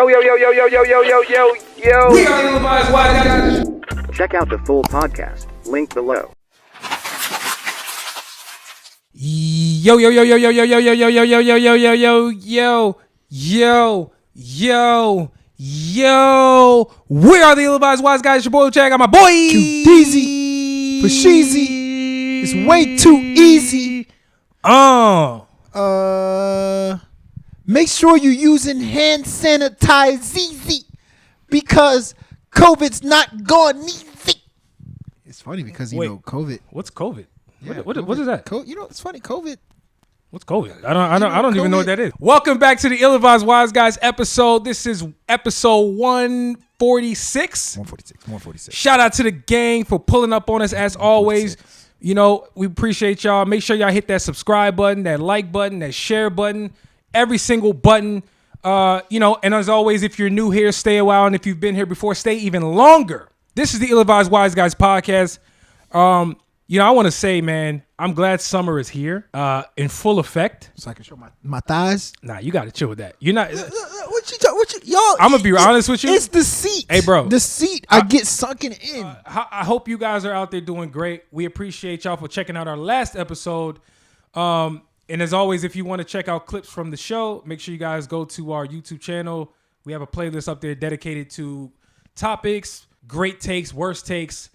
Yo. We are Illinois Wise Guys. Check out the full podcast, link below. Yo. We are the Illinois Wise Guys. Your boy Chad. I got my boy Deezy for Sheezy. It's way too easy. Make sure you're using hand sanitizer because COVID's not gone easy. It's funny because you know COVID. What's COVID? Yeah, What is that? It's funny. COVID. What's COVID? I don't even know what that is. Welcome back to the Ill-Advised Wise Guys episode. This is episode 146. 146. Shout out to the gang for pulling up on us as always. You know, we appreciate y'all. Make sure y'all hit that subscribe button, that like button, that share button, every single button. And as always, if you're new here, stay a while. And if you've been here before, stay even longer. This is the Ill-Advised Wise Guys podcast. I want to say, man, I'm glad summer is here in full effect. So I can show my thighs. Nah, you got to chill with that. You're not. Y'all? I'm gonna be honest with you. It's the seat. Hey, bro. The seat. I get sunken in. I hope you guys are out there doing great. We appreciate y'all for checking out our last episode. And as always, if you want to check out clips from the show, make sure you guys go to our YouTube channel. We have a playlist up there dedicated to topics, great takes, worst takes.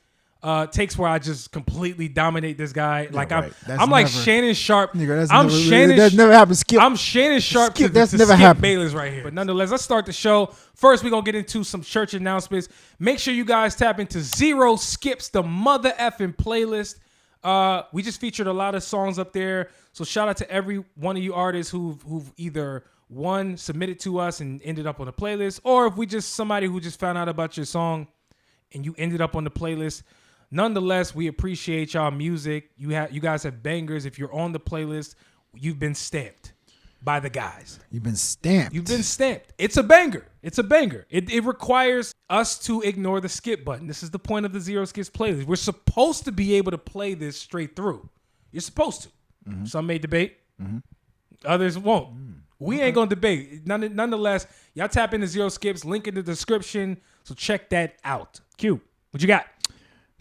Takes where I just completely dominate this guy. Like right. I'm like Shannon Sharp. That's never happened. Skip. I'm Shannon Sharp. Skip. To That's never Skip happened. Bayless right here. But nonetheless, let's start the show. First, we're gonna get into some church announcements. Make sure you guys tap into Zero Skips, the mother effing playlist. We just featured a lot of songs up there. So shout out to every one of you artists who've either one submitted to us and ended up on the playlist, or if we just somebody who just found out about your song and you ended up on the playlist. Nonetheless, we appreciate y'all music. You guys have bangers. If you're on the playlist, you've been stamped by the guys. You've been stamped. It's a banger. It requires us to ignore the skip button. This is the point of the Zero Skips playlist. We're supposed to be able to play this straight through. You're supposed to. Mm-hmm. Some may debate. Mm-hmm. Others won't. We ain't going to debate. Nonetheless, y'all tap into Zero Skips. Link in the description. So check that out. Q, what you got?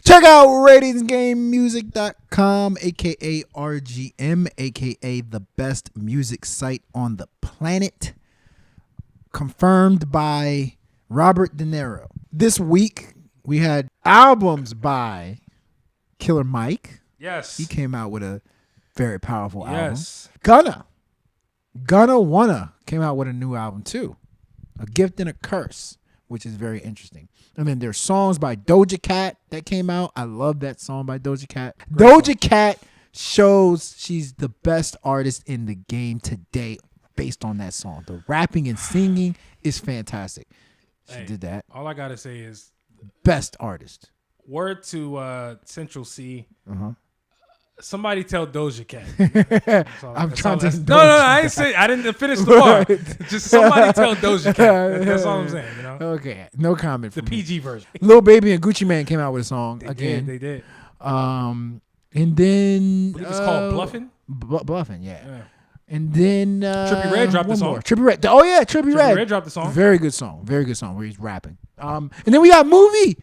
Check out ratingsgamemusic.com, a.k.a. RGM, a.k.a. the best music site on the planet. Confirmed by Robert De Niro. This week, we had albums by Killer Mike. Yes. He came out with a very powerful album. Gunna Wanna came out with a new album too. A Gift and a Curse, which is very interesting. And then there's songs by Doja Cat that came out. I love that song by Doja Cat. Doja Cat shows she's the best artist in the game today based on that song. The rapping and singing is fantastic. She did that. All I got to say is best artist. Word to Central C. Uh-huh. Somebody tell Doja Cat. I'm trying to. No, I didn't finish the bar. Just somebody tell Doja Cat. That's all I'm saying. You know. Okay, no comment. The PG version. Lil Baby and Gucci Mane came out with a song again. They did. And then It's called Bluffing. Bluffing, yeah. And then Trippie Redd dropped the song. Trippie Redd. Oh yeah, Trippie Redd. Redd dropped the song. Very good song where he's rapping. And then we got movie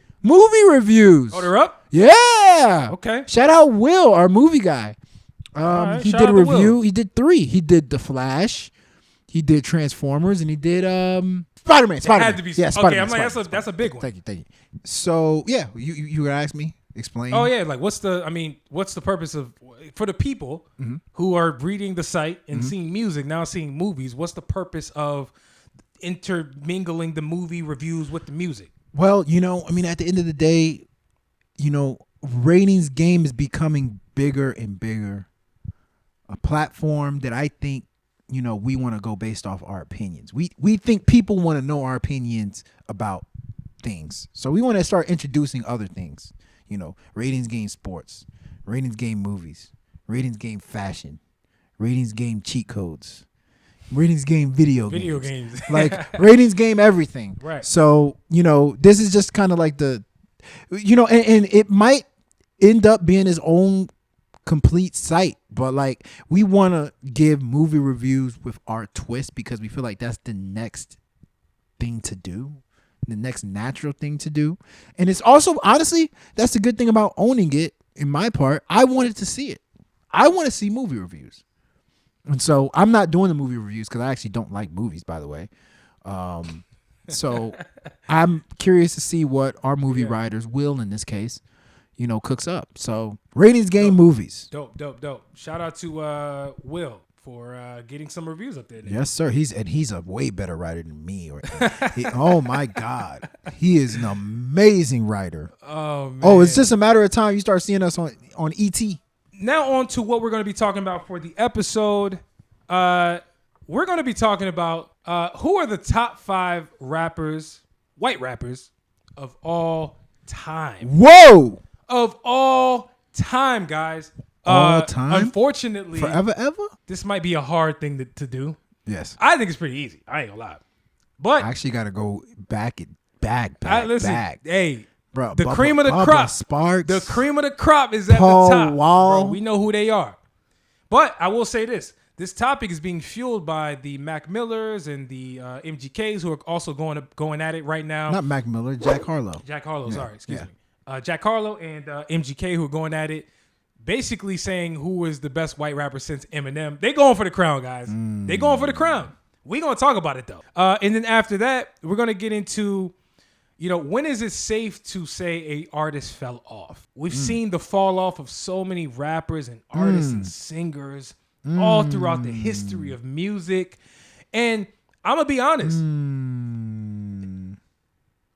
reviews. Oh, they're up? Yeah. Okay. Shout out Will, our movie guy. Right, he did a review. He did 3. He did The Flash. He did Transformers, and he did Spider-Man. It had to be. Yeah, okay, Spider-Man. I'm like, that's a big one. Thank you. So yeah, you would ask me, explain. Oh yeah, like what's the purpose of, for the people who are reading the site and seeing music, now seeing movies, what's the purpose of intermingling the movie reviews with the music? Well, at the end of the day, ratings game is becoming bigger and bigger. A platform that I think, we want to go based off our opinions. We think people want to know our opinions about things. So we want to start introducing other things. Ratings game sports, ratings game movies, ratings game fashion, ratings game cheat codes, ratings game video games. Like ratings game everything. Right. So, this is just kind of like and it might end up being its own complete site, but like we want to give movie reviews with our twist because we feel like that's the next thing thing to do, the next natural thing to do. And it's also, honestly, that's the good thing about owning it. In my part, I wanted to see it. I want to see movie reviews. And so I'm not doing the movie reviews because I actually don't like movies, by the way. So I'm curious to see what our movie writers, Will in this case, cooks up. So Ratings Game movies. Dope. Shout out to Will for getting some reviews up there. Yes, sir. He's a way better writer than me. Oh my God, he is an amazing writer. Oh man. Oh, it's just a matter of time you start seeing us on ET. Now on to what we're going to be talking about for the episode. We're going to be talking about who are the top 5 rappers, white rappers, of all time. Whoa! Of all time, guys. All time? Unfortunately, Forever, ever? this might be a hard thing to do. Yes. I think it's pretty easy. I ain't gonna lie. But I actually got to go back. listen, hey, Bro, the cream of the crop. Sparks. The cream of the crop is at Paul the top. Wall. Bro, we know who they are. But I will say this. This topic is being fueled by the Mac Millers and the MGKs who are also going at it right now. Not Mac Miller, Jack Harlow. Jack Harlow, excuse me. Jack Harlow and MGK who are going at it, basically saying who is the best white rapper since Eminem. They going for the crown, guys. They going for the crown. We gonna talk about it though. And then after that, we're gonna get into, when is it safe to say a artist fell off? We've seen the fall off of so many rappers and artists and singers all throughout the history of music. And I'm gonna be honest.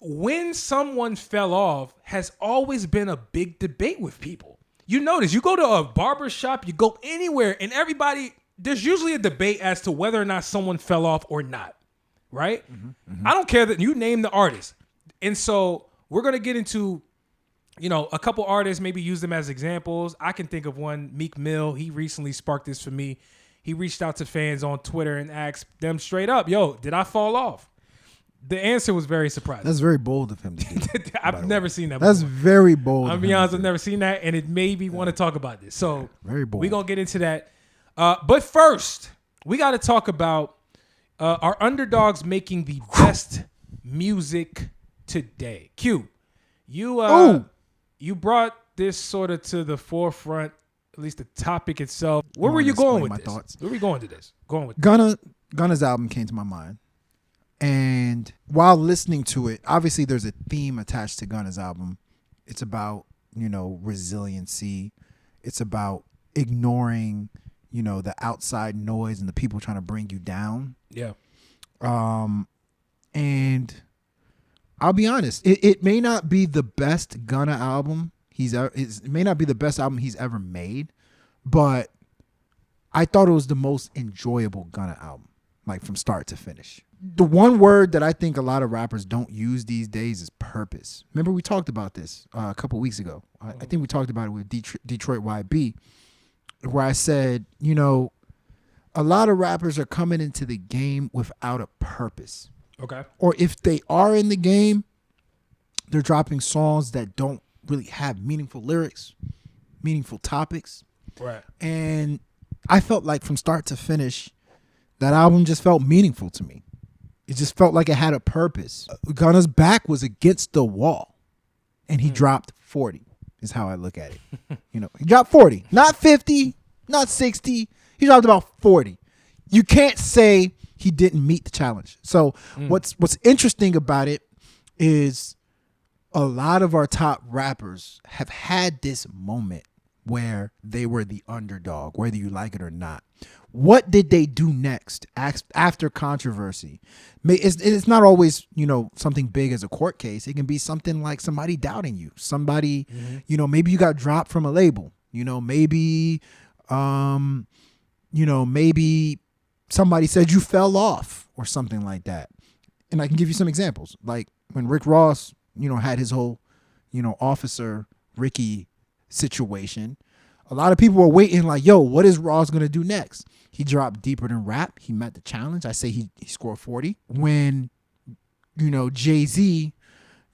When someone fell off has always been a big debate with people. You notice, you go to a barber shop, you go anywhere, and there's usually a debate as to whether or not someone fell off or not, right? I don't care that you name the artist. And so we're going to get into, a couple artists, maybe use them as examples. I can think of one, Meek Mill. He recently sparked this for me. He reached out to fans on Twitter and asked them straight up, yo, did I fall off? The answer was very surprising. That's very bold of him to do. I've never seen that That's before. very bold. I'll be honest, I've never seen that, and it made me want to talk about this. So very bold. we're going to get into that. But first, we got to talk about our underdogs making the best music today. Q, you brought this sort of to the forefront, at least the topic itself. Where were you going with this? Thoughts. Where were we going to this? Gunna's album came to my mind. And while listening to it, obviously there's a theme attached to Gunna's album. It's about, resiliency. It's about ignoring, the outside noise and the people trying to bring you down. Yeah. And I'll be honest, it may not be the best Gunna album it may not be the best album he's ever made, but I thought it was the most enjoyable Gunna album, like from start to finish. The one word that I think a lot of rappers don't use these days is purpose. Remember we talked about this a couple weeks ago. I think we talked about it with Detroit YB, where I said, a lot of rappers are coming into the game without a purpose. Okay. Or if they are in the game, they're dropping songs that don't really have meaningful lyrics, meaningful topics. Right. And I felt like from start to finish, that album just felt meaningful to me. It just felt like it had a purpose. Gunna's back was against the wall, and he dropped 40, is how I look at it. He dropped 40, not 50, not 60. He dropped about 40. You can't say he didn't meet the challenge. So what's interesting about it is a lot of our top rappers have had this moment where they were the underdog, whether you like it or not. What did they do next after controversy? It's not always, something big as a court case. It can be something like somebody doubting you. Somebody, maybe you got dropped from a label. Maybe somebody said you fell off or something like that. And I can give you some examples. Like when Rick Ross, had his whole, Officer Ricky situation. A lot of people were waiting like, yo, what is Ross going to do next? He dropped Deeper Than Rap. He met the challenge. I say he scored 40. When, Jay-Z,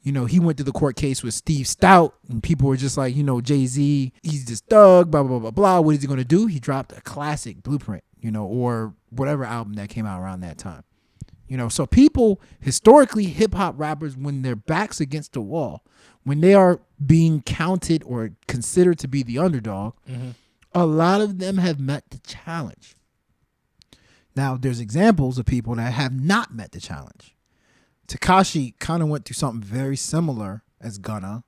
he went to the court case with Steve Stout, and people were just like, Jay-Z, he's this thug, blah, blah, blah, blah. What is he going to do? He dropped a classic Blueprint, or whatever album that came out around that time. You know, so people historically, hip hop rappers, when their backs against the wall, when they are being counted or considered to be the underdog, a lot of them have met the challenge. Now, there's examples of people that have not met the challenge. Tekashi kind of went through something very similar as Gunna.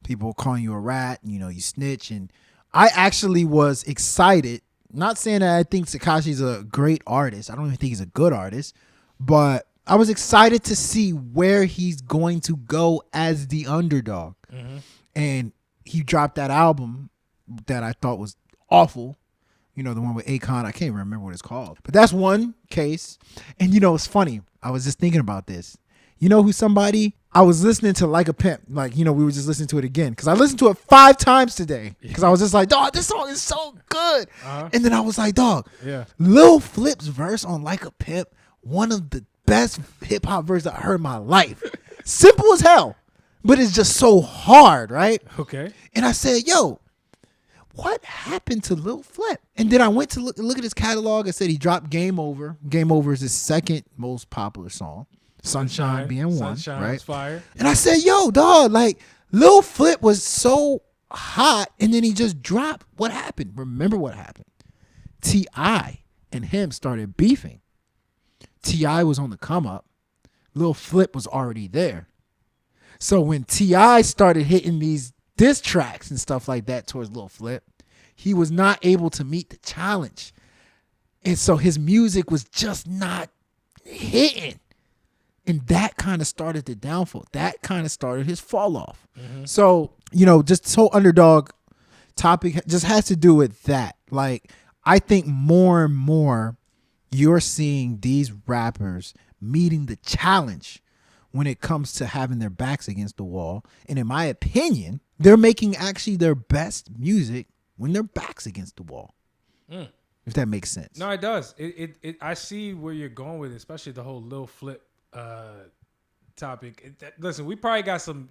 People calling you a rat, you know, you snitch. And I actually was excited, not saying that I think Tekashi's a great artist. I don't even think he's a good artist, but I was excited to see where he's going to go as the underdog. And he dropped that album that I thought was awful. You know, the one with Akon. I can't even remember what it's called. But that's one case. And, you know, it's funny. I was just thinking about this. You know who somebody... I was listening to Like a Pimp. Like, you know, we were just listening to it again. Because I listened to it 5 times today. Because I was just like, dog, this song is so good. And then I was like, dog, Lil Flip's verse on Like a Pimp, one of the best hip-hop verses I heard in my life. Simple as hell. But it's just so hard, right? Okay. And I said, yo, what happened to Lil Flip? And then I went to look at his catalog. I said he dropped Game Over. Game Over is his second most popular song. Sunshine being one, Sunshine right? was fire. And I said, yo, dog, like Lil Flip was so hot, and then he just dropped. What happened? Remember what happened? T.I. and him started beefing. T.I. was on the come up. Lil Flip was already there. So when T.I. started hitting these diss tracks and stuff like that towards Lil Flip, he was not able to meet the challenge. And so his music was just not hitting. And that kind of started the downfall. That kind of started his fall off. So, you know, just this whole underdog topic just has to do with that. Like, I think more and more you're seeing these rappers meeting the challenge when it comes to having their backs against the wall. And in my opinion, they're making actually their best music when their backs against the wall. If that makes sense. No, it does. I see where you're going with it, especially the whole Lil Flip topic. Listen, we probably got some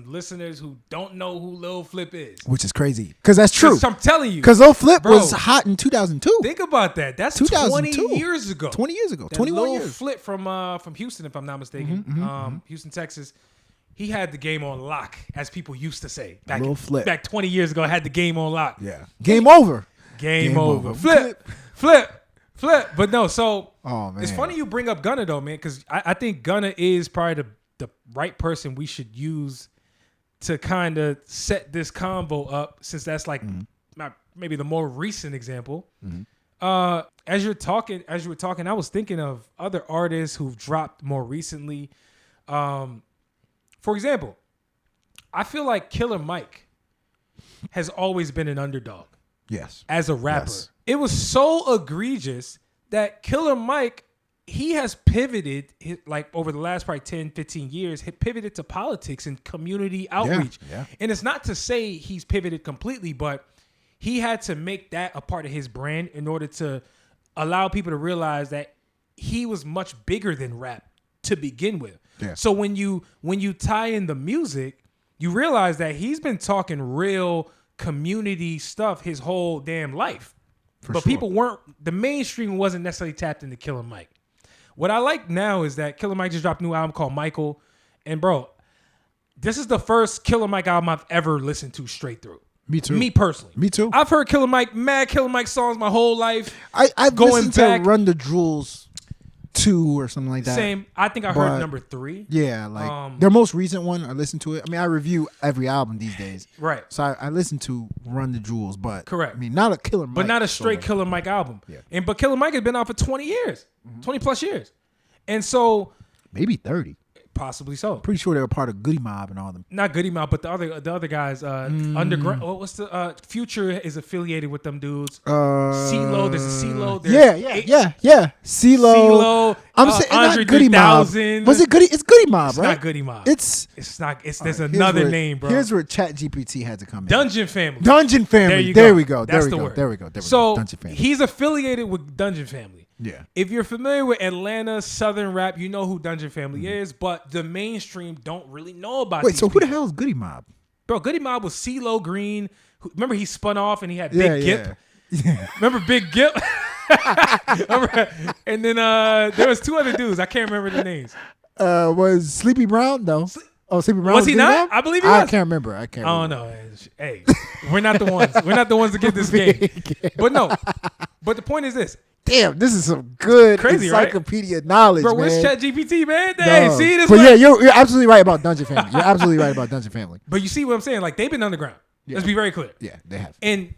listeners who don't know who Lil Flip is, which is crazy because that's true. I'm telling you, because Lil Flip was hot in 2002. Think about that. That's 20 years ago. 20 years ago. That 21 Lil years. Flip from Houston, if I'm not mistaken. Houston, Texas. He had the game on lock, as people used to say. Lil Flip. Back 20 years ago, had the game on lock. Yeah. Game over. Game over. Flip. But no, so it's funny you bring up Gunna though, man, because I think Gunna is probably the right person we should use to kind of set this combo up, since that's like maybe the more recent example. As you were talking, I was thinking of other artists who've dropped more recently. For example, I feel like Killer Mike has always been an underdog. Yes. As a rapper. Yes. It was so egregious that Killer Mike, he has pivoted, like over the last probably 10, 15 years, he pivoted to politics and community outreach. Yeah. And it's not to say he's pivoted completely, but he had to make that a part of his brand in order to allow people to realize that he was much bigger than rap to begin with. Yeah. So when you tie in the music, you realize that he's been talking real community stuff his whole damn life. But people the mainstream wasn't necessarily tapped into Killer Mike. What I like now is that Killer Mike just dropped a new album called Michael. And bro, this is the first Killer Mike album I've ever listened to straight through. Me too. Me personally. Me too. I've heard mad Killer Mike songs my whole life. I've going listened back, to Run the Jewels 2 or something like that. Same. I think I heard number 3. Yeah, like their most recent one, I listened to it. I mean, I review every album these days. Right. So I listened to Run the Jewels, but correct. I mean, not a Killer Mike. But not a straight Killer Mike album. Yeah. But Killer Mike has been out for 20 years. 20 plus years. And so maybe 30. Possibly so. Pretty sure they were part of Goody Mob and all them. Not Goody Mob, but the other guys. Underground. What's the Future is affiliated with them dudes. CeeLo. There's a CeeLo. Yeah. CeeLo. I'm saying Andre not Goody Mob. Was it Goody? It's Goody Mob, it's right? Not Goody Mob. It's not. There's another name, bro. Here's where ChatGPT had to come in. Dungeon Family. Dungeon Family. There we go. There we go. So Dungeon Family. He's affiliated with Dungeon Family. Yeah. If you're familiar with Atlanta Southern rap, you know who Dungeon Family is, but the mainstream don't really know about. Wait, so who the hell is Goody Mob? Bro, Goody Mob was CeeLo Green. Remember he spun off and he had Big Gip? Yeah. Remember Big Gip? And then there was 2 other dudes. I can't remember the names. Was Sleepy Brown? No. Oh, Sleepy Brown Was he Sleepy not? Brown? I believe he I was. can't remember. I can't. Oh remember. no. Hey, we're not the ones. We're not the ones to get this game. But no. But the point is this. Damn, this is some good Crazy, right? encyclopedia knowledge, Bro, man. where's ChatGPT, man? Hey, No. see this? But yeah, you're absolutely right about Dungeon Family. You're absolutely right about Dungeon Family. But you see what I'm saying? Like, they've been underground. Yeah. Let's be very clear. Yeah, they have. And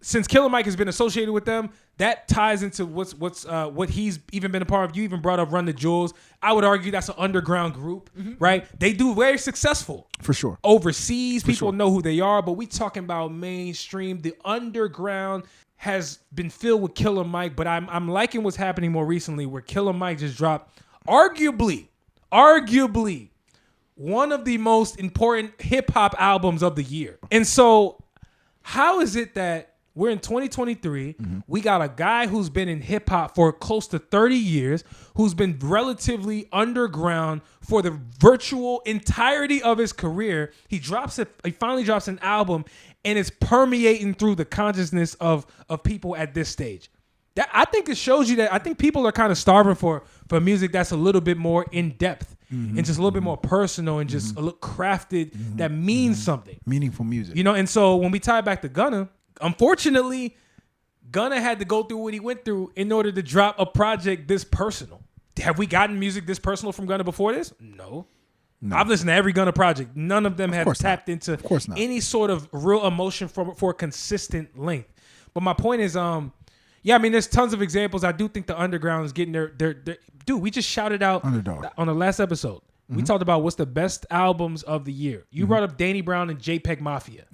since Killer Mike has been associated with them, that ties into what he's even been a part of. You even brought up Run the Jewels. I would argue that's an underground group, right? They do very successful. For sure. Overseas, people know who they are, but we talking about mainstream. The underground has been filled with Killer Mike, but I'm liking what's happening more recently where Killer Mike just dropped arguably one of the most important hip hop albums of the year. And so how is it that we're in 2023, we got a guy who's been in hip hop for close to 30 years, who's been relatively underground for the virtual entirety of his career. He finally drops an album and it's permeating through the consciousness of people at this stage. That, I think it shows you that I think people are kind of starving for music that's a little bit more in depth and just a little bit more personal and just a little crafted that means something. Meaningful music. You know, and so when we tie back to Gunna, unfortunately, Gunna had to go through what he went through in order to drop a project this personal. Have we gotten music this personal from Gunna before this? No. I've listened to every Gunna project. None of them have tapped into any sort of real emotion for a consistent length. But my point is, yeah, I mean, there's tons of examples. I do think the underground is getting their dude, we just shouted out Underdog on the last episode. We talked about what's the best albums of the year. You brought up Danny Brown and JPEG Mafia.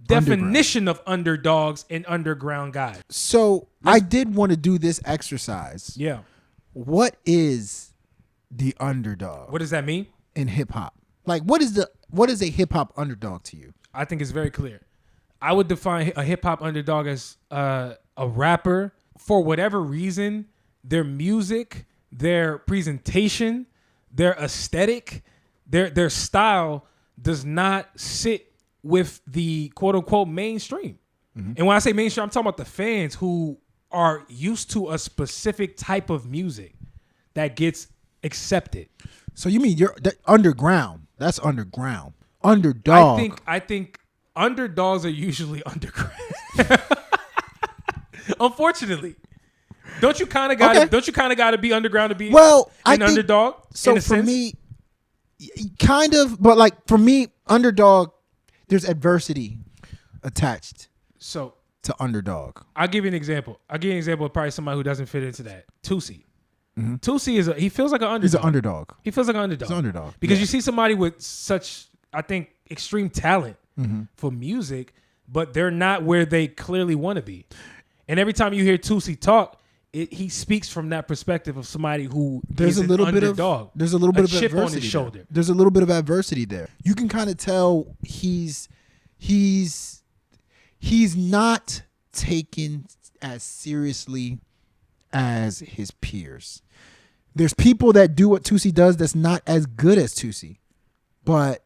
Definition of underdogs and underground guys. So I did want to do this exercise. Yeah. What is the underdog? What does that mean? In hip hop? Like what is a hip hop underdog to you? I think it's very clear. I would define a hip hop underdog as a rapper for whatever reason, their music, their presentation, their aesthetic, their style does not sit with the quote unquote mainstream. And when I say mainstream, I'm talking about the fans who are used to a specific type of music that gets accepted. So you mean underground? That's underground. Underdog. I think underdogs are usually underground. Unfortunately, don't you kind of got to be underground to be an underdog? So in a for sense? me, kind of, but like for me, underdog, there's adversity attached So to underdog. I'll give you an example. I'll give you an example of probably somebody who doesn't fit into that. Tusi. Tusi he feels like an underdog. He's an underdog. He feels like an underdog. He's an underdog. Because you see somebody with such, I think, extreme talent for music, but they're not where they clearly want to be. And every time you hear Tusi talk, he speaks from that perspective of somebody who is an underdog. There's a little bit of chip adversity on his shoulder. There's a little bit of adversity there. You can kind of tell he's not taken as seriously as his peers. There's people that do what Tusi does that's not as good as Tusi, but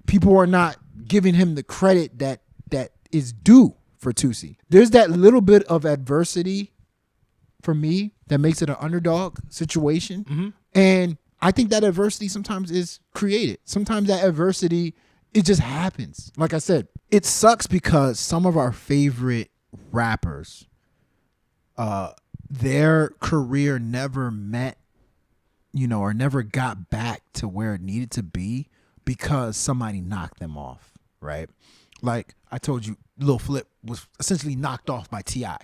people are not giving him the credit that is due for Tusi. There's that little bit of adversity for me that makes it an underdog situation. And I think that adversity sometimes is created. Sometimes that adversity, it just happens. Like I said, it sucks because some of our favorite rappers, their career never met, or never got back to where it needed to be because somebody knocked them off, right? Like I told you, Lil Flip was essentially knocked off by T.I.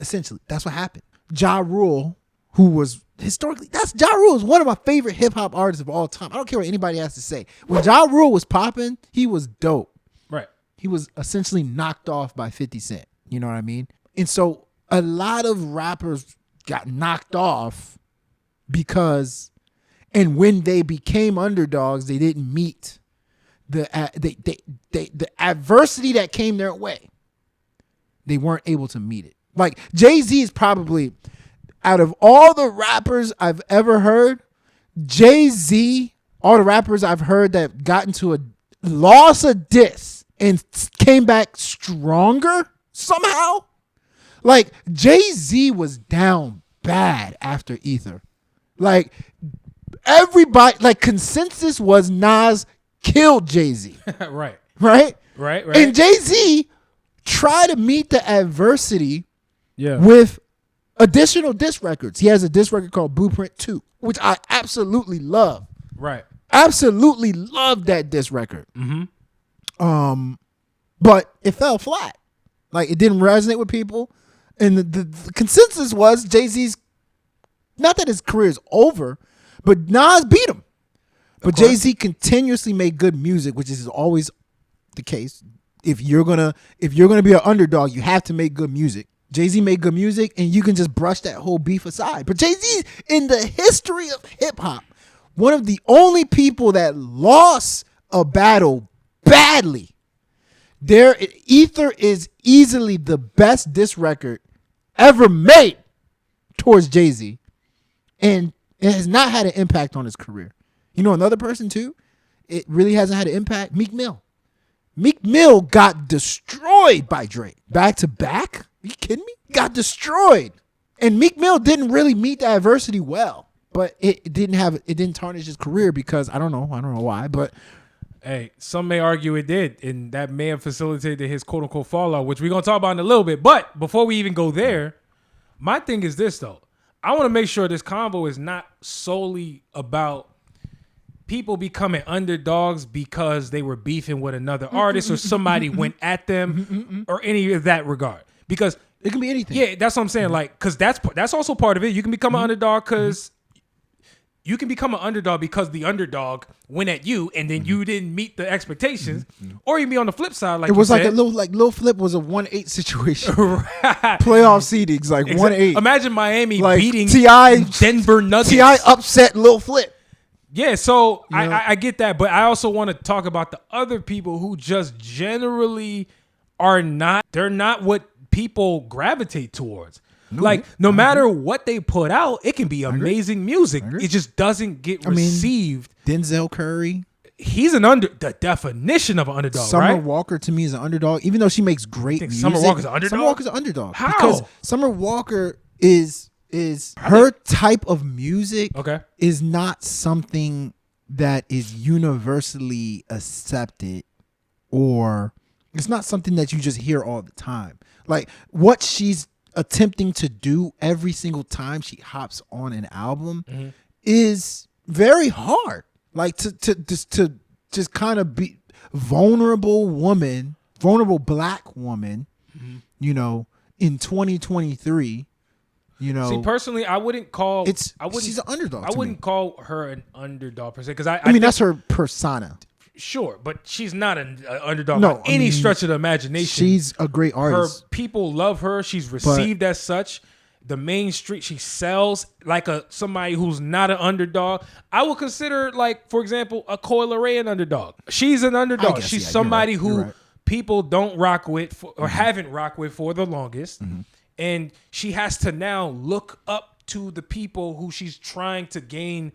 Essentially, that's what happened. Ja Rule, who was historically, Ja Rule is one of my favorite hip hop artists of all time. I don't care what anybody has to say. When Ja Rule was popping, he was dope. Right. He was essentially knocked off by 50 Cent. You know what I mean? And so a lot of rappers got knocked off because, and when they became underdogs, they didn't meet the adversity that came their way. They weren't able to meet it. Like Jay-Z is probably, out of all the rappers I've ever heard, Jay-Z, all the rappers I've heard that got into a loss of diss and came back stronger somehow, Like Jay-Z was down bad after Ether. Like everybody, like consensus was Nas killed Jay-Z. Right. Right? Right. Right. And Jay-Z tried to meet the adversity Yeah. with additional disc records. He has a disc record called Blueprint 2, which I absolutely love. Right. Absolutely love that disc record. Mm-hmm. But it fell flat. Like it didn't resonate with people. And the consensus was Jay-Z's, not that his career is over, but Nas beat him. But Jay-Z continuously made good music, which is always the case. If you're gonna be an underdog, you have to make good music. Jay-Z made good music, and you can just brush that whole beef aside. But Jay-Z, in the history of hip hop, one of the only people that lost a battle badly. Ether is easily the best diss record ever made towards Jay-Z, and it has not had an impact on his career. You know, another person too, it really hasn't had an impact. Meek Mill. Meek Mill got destroyed by Drake. Back to back? Are you kidding me? Got destroyed. And Meek Mill didn't really meet the adversity well. But it didn't tarnish his career because I don't know why, but Hey, some may argue it did, and that may have facilitated his quote unquote fallout, which we're gonna talk about in a little bit. But before we even go there, my thing is this though. I want to make sure this convo is not solely about people becoming underdogs because they were beefing with another artist or somebody went at them or any of that regard. Because it can be anything. Yeah, that's what I'm saying. Like, because that's also part of it. You can become an underdog because you can become an underdog because the underdog went at you and then you didn't meet the expectations, or you can be on the flip side. Like it was you like said. Lil Flip was a 1-8 situation. Right. Playoff seedings like 1-8. Imagine Miami like beating T.I. Denver Nuggets. T.I. upset Lil Flip. Yeah, so You know? I get that, but I also want to talk about the other people who just generally they're not what people gravitate towards. Like, no matter what they put out, it can be amazing music. It just doesn't get received. Denzel Curry. He's the definition of an underdog, Summer right? Walker to me is an underdog, even though she makes great music. Summer Walker's an underdog? Summer Walker's an underdog. How? Because Summer Walker is her type of music is not something that is universally accepted, or it's not something that you just hear all the time. Like what she's attempting to do every single time she hops on an album is very hard. Like to just kind of be vulnerable black woman, you know, in 2023. You know, see, personally, I wouldn't call she's an underdog. I wouldn't call her an underdog per se because I mean that's her persona. Sure, but she's not an underdog by any stretch of the imagination. She's a great artist. Her people love her. She's received as such. The main street, she sells like somebody who's not an underdog. I would consider, like, for example, a Coil Ray an underdog. She's an underdog. She's somebody who people don't rock with or haven't rocked with for the longest. And she has to now look up to the people who she's trying to gain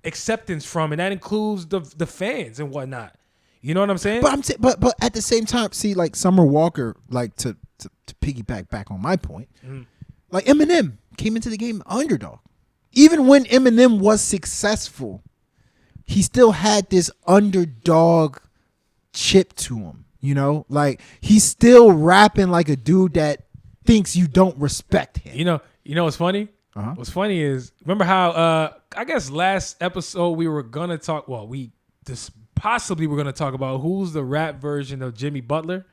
acceptance from, and that includes the fans and whatnot. You know what I'm saying? But at the same time, see, like Summer Walker, like to piggyback back on my point, like Eminem came into the game underdog. Even when Eminem was successful, he still had this underdog chip to him. You know, like he's still rapping like a dude that thinks you don't respect him. You know what's funny? What's funny is, remember how I guess last episode we were gonna talk. Well, possibly we're gonna talk about who's the rap version of Jimmy Butler.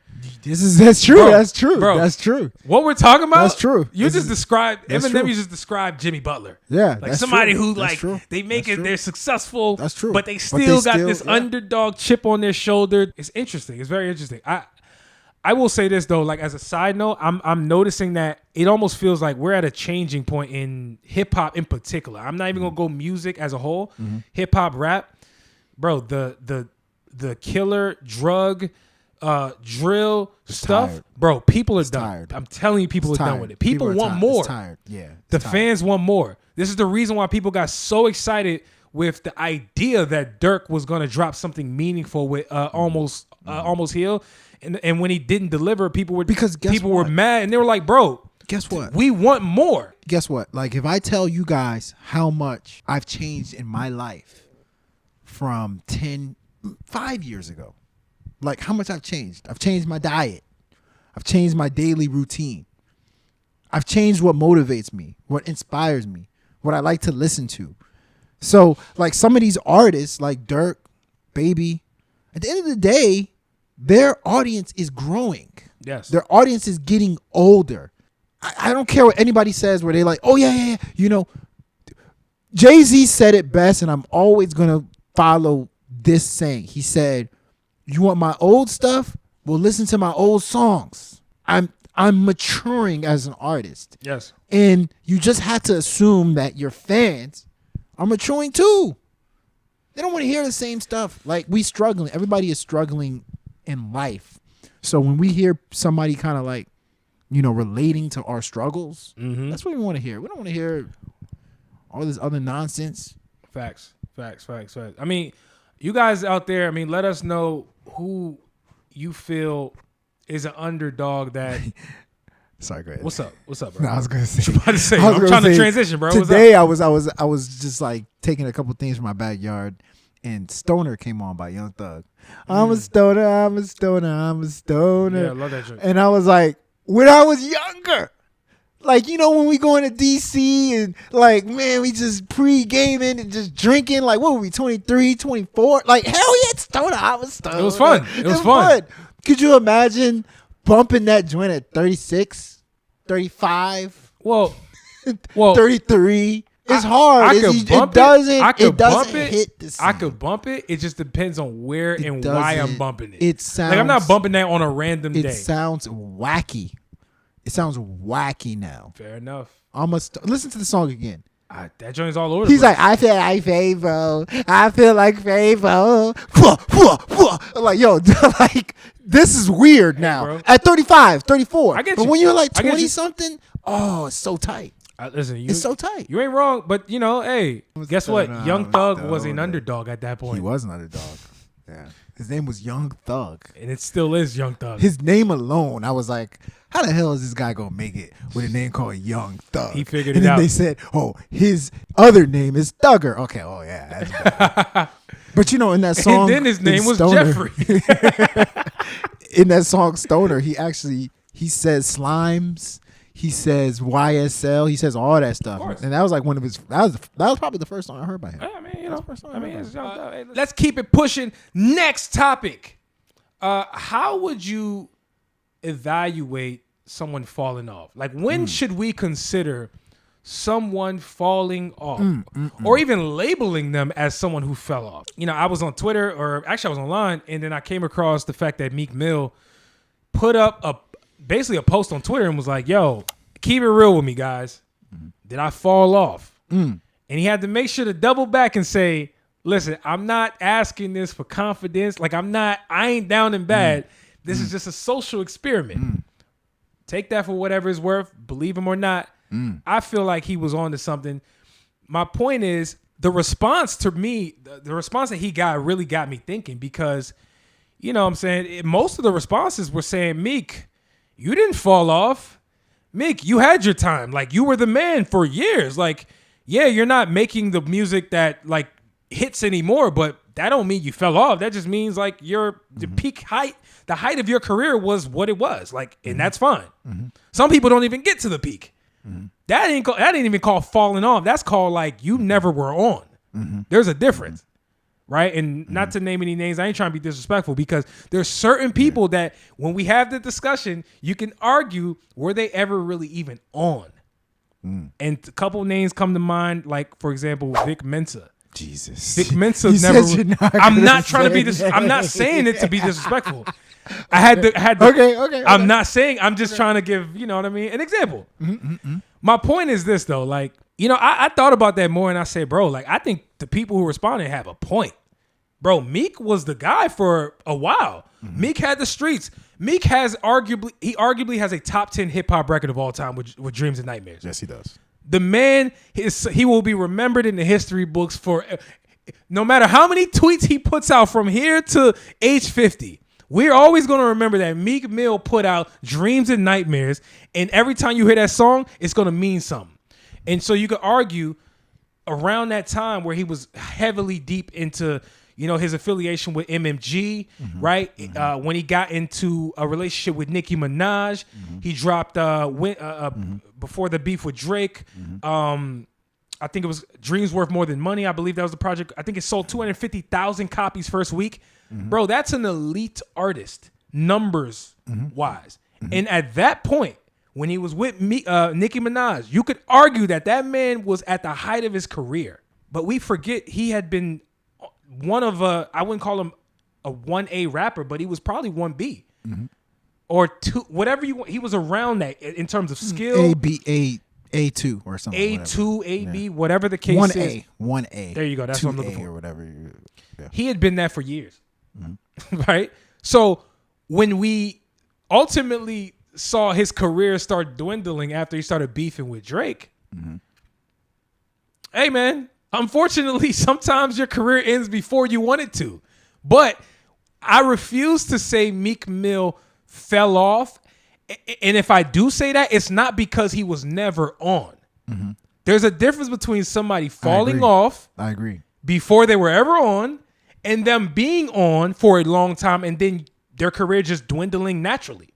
That's true. Bro, that's true. Bro, that's true. What we're talking about? That's true. You just described Eminem. You just described Jimmy Butler. Yeah, like somebody true. who like they make it. They're successful. That's true. But they still got this underdog chip on their shoulder. It's interesting. It's very interesting. I will say this though, like as a side note, I'm noticing that it almost feels like we're at a changing point in hip hop in particular. I'm not even gonna go music as a whole. Hip hop, rap, bro. The killer drug, drill stuff, tired. Bro. People are done. Tired. I'm telling you, people are done with it. People want tired. more. It's tired. Yeah, the fans want more. This is the reason why people got so excited with the idea that Dirk was gonna drop something meaningful with almost Almost Healed, and when he didn't deliver, people were were mad, and they were like, bro, guess what? We want more. Guess what? Like, if I tell you guys how much I've changed in my life from 5 years ago, like how much I've changed my diet. I've changed my daily routine. I've changed what motivates me, what inspires me, what I like to listen to. So, like, some of these artists, like Dirk, Baby, at the end of the day, their audience is growing. Yes. Their audience is getting older. I don't care what anybody says where they're like, oh, yeah. You know, Jay-Z said it best, and I'm always going to follow this saying. He said, you want my old stuff? Well, listen to my old songs. I'm maturing as an artist. Yes. And you just have to assume that your fans are maturing too. They don't want to hear the same stuff. Like, we struggling. Everybody is struggling in life. So when we hear somebody kind of like, you know, relating to our struggles, that's what we want to hear. We don't want to hear all this other nonsense. Facts. I mean, you guys out there, I mean, let us know who you feel is an underdog that. Sorry, go ahead. What's up, bro? No, I was gonna say. I'm trying to transition, bro. Today, I was just like taking a couple things from my backyard, and Stoner came on by Young Thug. I'm a stoner. Yeah, I love that joke. And I was like, when I was younger, like, you know, when we going to DC and like, man, we just pre-gaming and just drinking. Like, what were we, 23, 24? Like, hell yeah, Stoner. I was Stoner. It was fun. It was fun. Could you imagine bumping that joint at 36, 35, well, 33? It's hard. It doesn't hit the same. I could bump it. It just depends on where and why I'm bumping it. It sounds like I'm not bumping that on a random day. It sounds wacky. It sounds wacky now. Fair enough. Listen to the song again. That joint's all over. He's like, I feel like Favo. I feel like Favo. Like, yo, like, this is weird now. Bro. At 35, 34. I get but you. when you're like 20 something, oh, it's so tight. Listen, it's so tight. You ain't wrong, but you know, hey, guess what? Young Thug was an underdog at that point. He was an underdog. Yeah. His name was Young Thug. And it still is Young Thug. His name alone, I was like, how the hell is this guy going to make it with a name called Young Thug? He figured it out. And then they said, oh, his other name is Thugger. Okay, oh yeah, that's bad. But you know, in that song. And then his name was Stoner, Jeffrey. In that song Stoner, he says slimes. He says YSL. He says all that stuff. And that was like one of his. That was probably the first song I heard by him. I mean, you know. Let's keep it pushing. Next topic. How would you evaluate someone falling off? Like, when should we consider someone falling off, or even labeling them as someone who fell off? You know, I was on Twitter, or actually I was online, and then I came across the fact that Meek Mill put up basically a post on Twitter and was like, yo, keep it real with me, guys. Did I fall off? And he had to make sure to double back and say, listen, I'm not asking this for confidence. Like, I ain't down and bad. This is just a social experiment. Take that for whatever it's worth. Believe him or not. I feel like he was on to something. My point is, the response to me, the response that he got really got me thinking, because, you know what I'm saying, most of the responses were saying, Meek, you didn't fall off. Meek, you had your time. Like, you were the man for years. Like, yeah, you're not making the music that, like, hits anymore, but that don't mean you fell off. That just means, like, the peak height, the height of your career was what it was. Like, and that's fine. Some people don't even get to the peak. That ain't even called falling off. That's called, like, you never were on. There's a difference. Right? And not to name any names, I ain't trying to be disrespectful, because there's certain people that when we have the discussion, you can argue, were they ever really even on? And a couple names come to mind, like, for example, Vic Mensa. Jesus. Vic Mensa never. I'm not trying to be I'm not saying it to be disrespectful. I had to. Okay. I'm not saying. I'm just trying to give, you know what I mean, an example. My point is this, though. Like, you know, I thought about that more, and I said, bro, like, I think the people who responded have a point. Bro, Meek was the guy for a while. Meek had the streets. Meek arguably has a top 10 hip hop record of all time with Dreams and Nightmares. Yes, he does. The man, he will be remembered in the history books for no matter how many tweets he puts out from here to age 50. we're always going to remember that Meek Mill put out Dreams and Nightmares, and every time you hear that song, it's going to mean something. And so you could argue around that time where he was heavily deep into, you know, his affiliation with MMG, right? When he got into a relationship with Nicki Minaj, he dropped before the beef with Drake. I think it was Dreams Worth More Than Money. I believe that was the project. I think it sold 250,000 copies first week. Bro, that's an elite artist, numbers wise. And at that point, when he was with Nicki Minaj, you could argue that that man was at the height of his career. But we forget he had been one of I wouldn't call him a 1A rapper, but he was probably 1B. Or 2, whatever you want. He was around that in terms of skill. A2 or something. A2, AB, whatever the case is. 1A. There you go. That's what I'm looking for. Or whatever. He had been that for years. Right? So when we ultimately saw his career start dwindling after he started beefing with Drake, hey, man, unfortunately, sometimes your career ends before you want it to. But I refuse to say Meek Mill fell off. And if I do say that, it's not because he was never on. There's a difference between somebody falling off. I agree. Before they were ever on, and them being on for a long time, and then their career just dwindling naturally.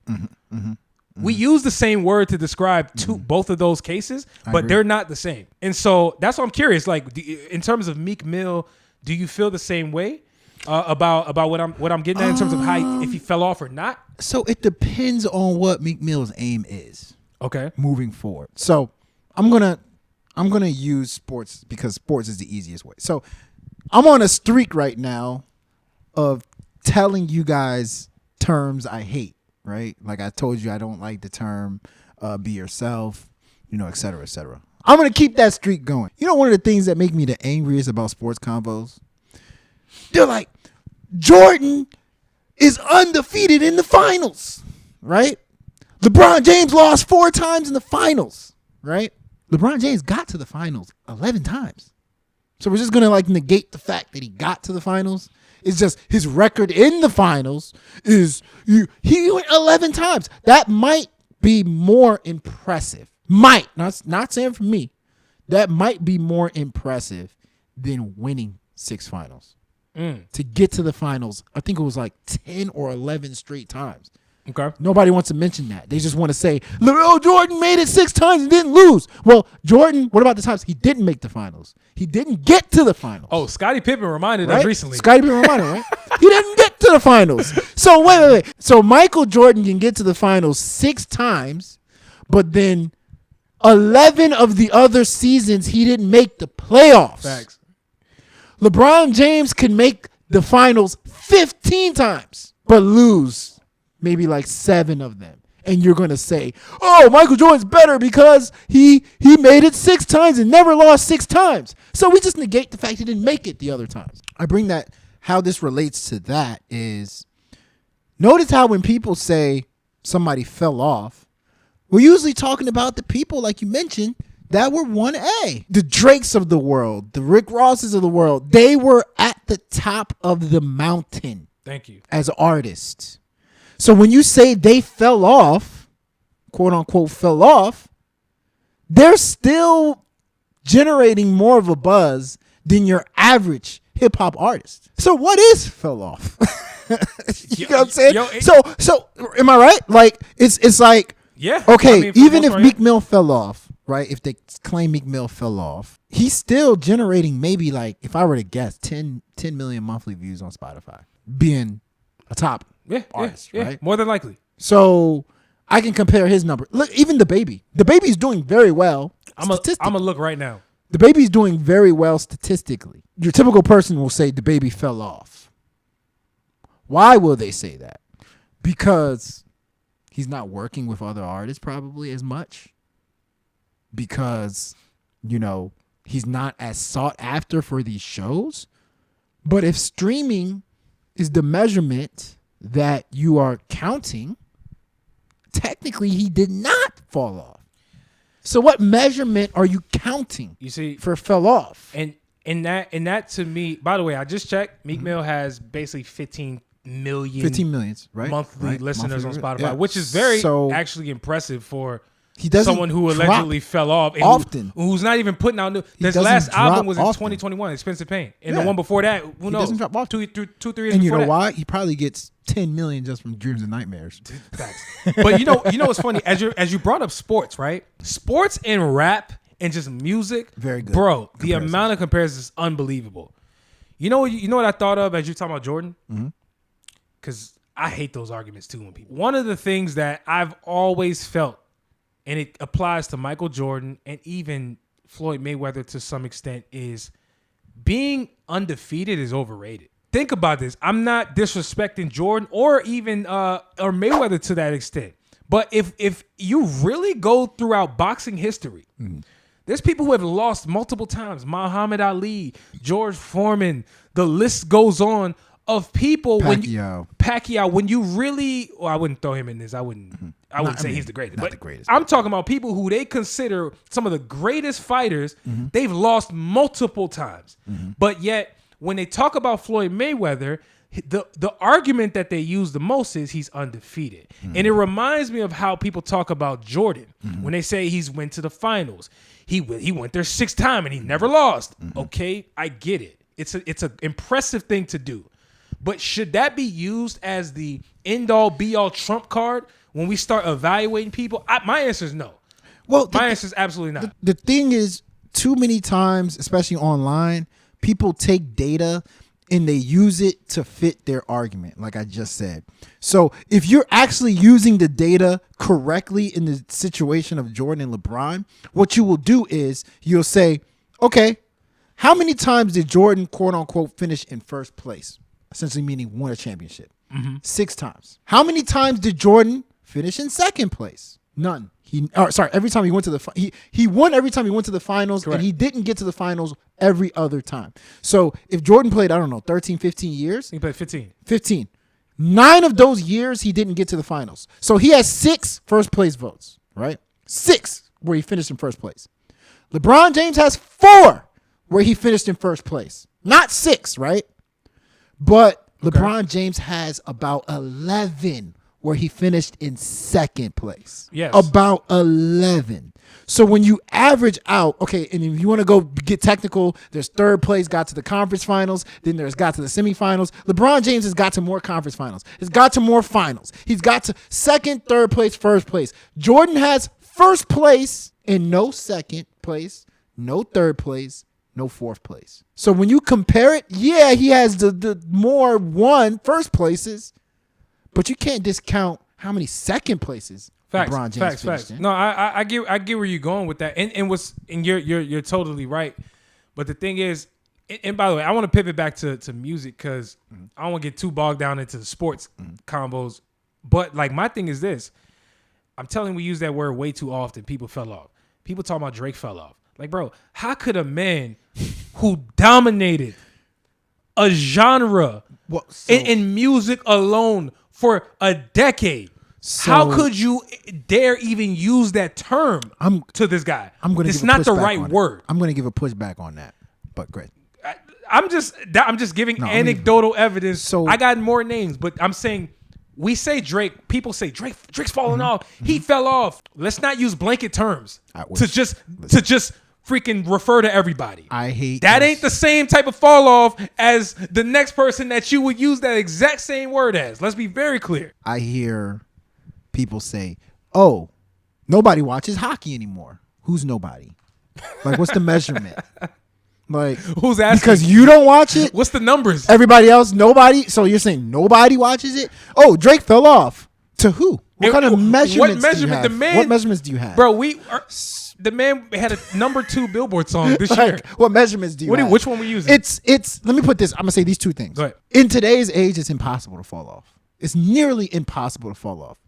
We use the same word to describe both of those cases, but they're not the same. And so that's why I'm curious. Like, in terms of Meek Mill, do you feel the same way about what I'm getting at in terms of how if he fell off or not? So it depends on what Meek Mill's aim is. Okay. Moving forward. So I'm gonna use sports because sports is the easiest way. So I'm on a streak right now of telling you guys terms I hate, right? Like I told you, I don't like the term be yourself, you know, et cetera, et cetera. I'm going to keep that streak going. You know, one of the things that make me the angriest about sports convos? They're like, Jordan is undefeated in the finals, right? LeBron James lost 4 times in the finals, right? LeBron James got to the finals 11 times. So we're just going to like negate the fact that he got to the finals. It's just his record in the finals is he went 11 times. That might be more impressive. Might. Not saying for me. That might be more impressive than winning 6 finals. To get to the finals, I think it was like 10 or 11 straight times. Okay. Nobody wants to mention that. They just want to say, oh, Jordan made it 6 times and didn't lose. Well, Jordan, what about the times he didn't make the finals? He didn't get to the finals. Oh, Scottie Pippen reminded us recently. Scottie Pippen reminded, right? He didn't get to the finals. So wait. So Michael Jordan can get to the finals 6 times, but then 11 of the other seasons he didn't make the playoffs. Facts. LeBron James can make the finals 15 times, but lose maybe like 7 of them. And you're going to say, oh, Michael Jordan's better because he made it 6 times and never lost 6 times. So we just negate the fact he didn't make it the other times. I bring that, how this relates to that is, notice how when people say somebody fell off, we're usually talking about the people, like you mentioned, that were 1A. The Drakes of the world, the Rick Rosses of the world, they were at the top of the mountain. Thank you. As artists. So when you say they fell off, quote unquote fell off, they're still generating more of a buzz than your average hip hop artist. So what is fell off? You know what I'm saying? So am I right? Like it's like, yeah. Okay, I mean, even if Meek Mill fell off, right? If they claim Meek Mill fell off, he's still generating maybe like, if I were to guess, 10 million monthly views on Spotify, being a top artist, right? More than likely. So I can compare his number. Look, even the baby's doing very well. I'm gonna look right now. The baby's doing very well statistically. Your typical person will say the baby fell off. Why will they say that? Because he's not working with other artists probably as much. Because, you know, he's not as sought after for these shows. But if streaming is the measurement that you are counting, technically he did not fall off. So what measurement are you counting? You see, for fell off? And that to me, by the way, I just checked. Meek Mill has basically 15 million 15 millions, right? monthly listeners Monthly, on Spotify, yeah. which is very So, actually impressive for he doesn't someone who drop allegedly fell off and often. who's not even putting out new. His doesn't last album drop was in often. 2021, Expensive Pain, and Yeah. the one before that, who He knows? doesn't drop often. 3 years. And you before know that. why? He probably gets 10 million just from Dreams and Nightmares. Facts. But you know what's funny? As you brought up sports, right? Sports and rap and just music, Very good bro. The comparisons. amount of comparisons is unbelievable. You know what I thought of as you talking about Jordan? Because I hate those arguments too when people. One of the things that I've always felt, and it applies to Michael Jordan and even Floyd Mayweather to some extent, is being undefeated is overrated. Think about this. I'm not disrespecting Jordan or even or Mayweather to that extent. But if you really go throughout boxing history, there's people who have lost multiple times. Muhammad Ali, George Foreman, the list goes on of people. Pacquiao, when you really, well, I wouldn't throw him in this. I wouldn't say he's the greatest. Not But the greatest. I'm talking about people who they consider some of the greatest fighters. They've lost multiple times. But yet, when they talk about Floyd Mayweather, the argument that they use the most is he's undefeated. And it reminds me of how people talk about Jordan when they say he's went to the finals. He went there 6 times and he never lost. Okay, I get it. It's an impressive thing to do. But should that be used as the end-all, be-all trump card when we start evaluating people? My answer is no. Well, my answer is absolutely not. The thing is, too many times, especially online, people take data and they use it to fit their argument, like I just said. So if you're actually using the data correctly in the situation of Jordan and LeBron, what you will do is you'll say, okay, how many times did Jordan, quote unquote, finish in first place? Essentially meaning won a championship. 6 times. How many times did Jordan finish in second place? None. Every time he went to he won every time he went to the finals. Correct. And he didn't get to the finals every other time. So if Jordan played, 13, 15 years. He played 15. 15. 9 of those years he didn't get to the finals. So he has 6 first place votes, right? 6 where he finished in first place. LeBron James has 4 where he finished in first place. Not 6, right? But LeBron James has about 11 where he finished in second place. Yes. About 11. So when you average out, okay, and if you want to go get technical, there's third place, got to the conference finals, then there's got to the semifinals. LeBron James has got to more conference finals. He's got to more finals. He's got to second, third place, first place. Jordan has first place and no second place, no third place, no fourth place. So when you compare it, yeah, he has the more first places, but you can't discount how many second places LeBron James finished in. No, I get where you're going with that, and you're totally right. But the thing is, and by the way, I want to pivot back to music because I don't want to get too bogged down into the sports combos. But like my thing is this: I'm telling you, we use that word way too often. People fell off. People talking about Drake fell off. Like, bro, how could a man who dominated a genre in music alone for a decade, how could you dare even use that term to this guy? It's not the right word. I'm going to give a pushback on that, but great. I'm just giving anecdotal evidence. So I got more names, but I'm saying we say Drake. People say Drake's falling off. He fell off. Let's not use blanket terms to just freaking refer to everybody. I hate that. This. Ain't the same type of fall off as the next person that you would use that exact same word as. Let's be very clear. I hear people say, "Oh, nobody watches hockey anymore." Who's nobody? Like, what's the measurement? Like, who's asking? Because you don't watch it. What's the numbers? Everybody else, nobody. So you're saying nobody watches it? Oh, Drake fell off. To who? What kind of measurements? What measurement? What measurements do you have, bro? The man had a #2 Billboard song this year. What measurements do you have? Which one we using? It's. Let me put this. I'm gonna say these 2 things. Go ahead. In today's age, it's impossible to fall off. It's nearly impossible to fall off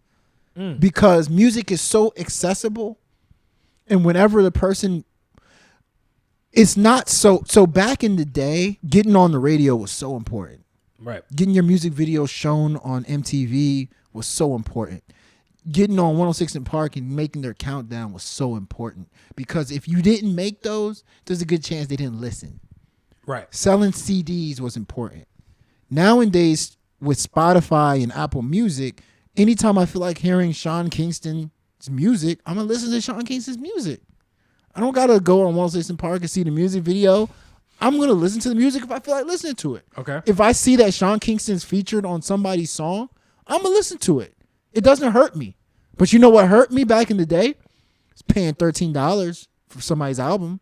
because music is so accessible, and whenever the person, it's not so. So back in the day, getting on the radio was so important. Right. Getting your music video shown on MTV was so important. Getting on 106 in Park and making their countdown was so important because if you didn't make those, there's a good chance they didn't listen. Right. Selling CDs was important. Nowadays, with Spotify and Apple Music, anytime I feel like hearing Sean Kingston's music, I'm gonna listen to Sean Kingston's music. I don't gotta go on Walt Disney Park and see the music video. I'm gonna listen to the music if I feel like listening to it. Okay. If I see that Sean Kingston's featured on somebody's song, I'm gonna listen to it. It doesn't hurt me. But you know what hurt me back in the day? It's paying $13 for somebody's album.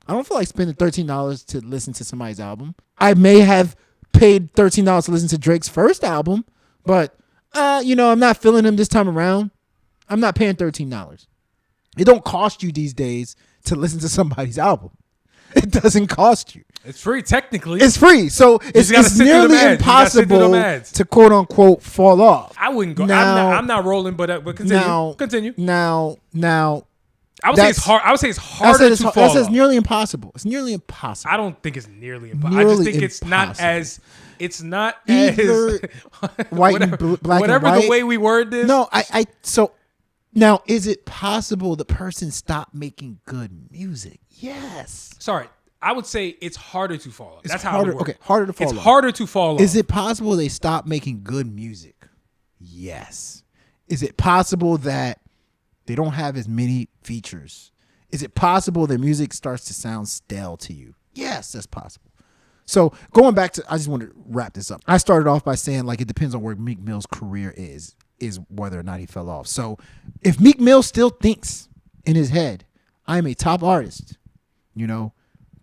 I don't feel like spending $13 to listen to somebody's album. I may have paid $13 to listen to Drake's first album, but I'm not feeling him this time around. I'm not paying $13. It don't cost you these days to listen to somebody's album. It doesn't cost you. It's free technically. It's free, so it's nearly impossible to quote unquote fall off. I wouldn't go. Now, I'm not rolling, but continue. Continue. Now. I would say it's hard. I would say it's harder to fall off. That's nearly impossible. It's nearly impossible. I don't think it's nearly impossible. I just think it's not as. It's not either as white whatever, and black whatever and white. The way we word this. No, so now is it possible the person stopped making good music? Yes. Sorry, I would say it's harder to fall off. That's harder, how it works. Okay, harder to fall off. It's harder to fall off. Is it possible they stopped making good music? Yes. Is it possible that they don't have as many features? Is it possible their music starts to sound stale to you? Yes, that's possible. So going back to, I just want to wrap this up. I started off by saying like it depends on where Meek Mill's career is whether or not he fell off. So if Meek Mill still thinks in his head, I'm a top artist,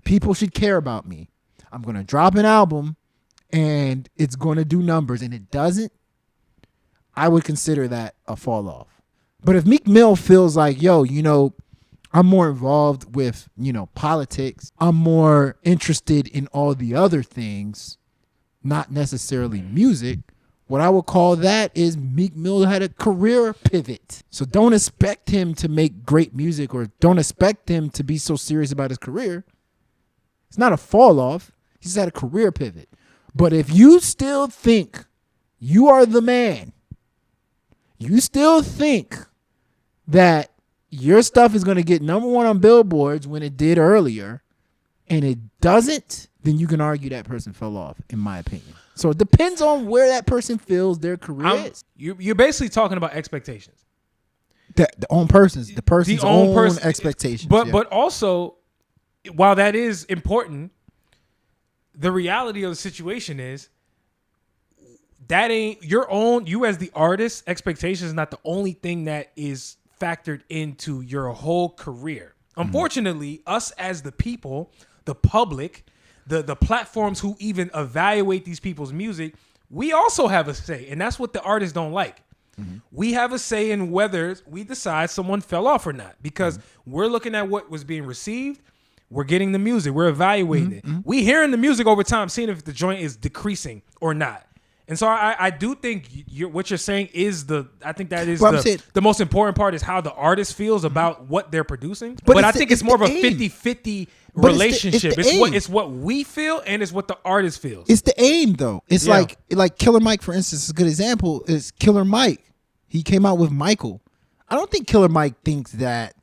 people should care about me. I'm going to drop an album and it's going to do numbers, and it doesn't, I would consider that a fall off. But if Meek Mill feels like, I'm more involved with, politics, I'm more interested in all the other things, not necessarily music, what I would call that is Meek Mill had a career pivot. So don't expect him to make great music, or don't expect him to be so serious about his career. It's not a fall off. He's had a career pivot. But if you still think you are the man, you still think that your stuff is going to get number one on billboards when it did earlier, and it doesn't, then you can argue that person fell off, in my opinion. So it depends on where that person feels their career is. You're basically talking about expectations. The person's own expectations. But also, while that is important, the reality of the situation is that ain't your own. You as the artist, expectations is not the only thing that is factored into your whole career. Unfortunately, us as the people, the public, the platforms who even evaluate these people's music, we also have a say, and that's what the artists don't like. We have a say in whether we decide someone fell off or not, because we're looking at what was being received. We're getting the music. We're evaluating it. We hearing the music over time, seeing if the joint is decreasing or not. And so I do think what you're saying is the most important part is how the artist feels about what they're producing. But I think it's more of a 50-50 relationship. It's what we feel and it's what the artist feels. It's the aim, though. It's like Killer Mike, for instance, is a good example. Is Killer Mike. He came out with Michael. I don't think Killer Mike thinks that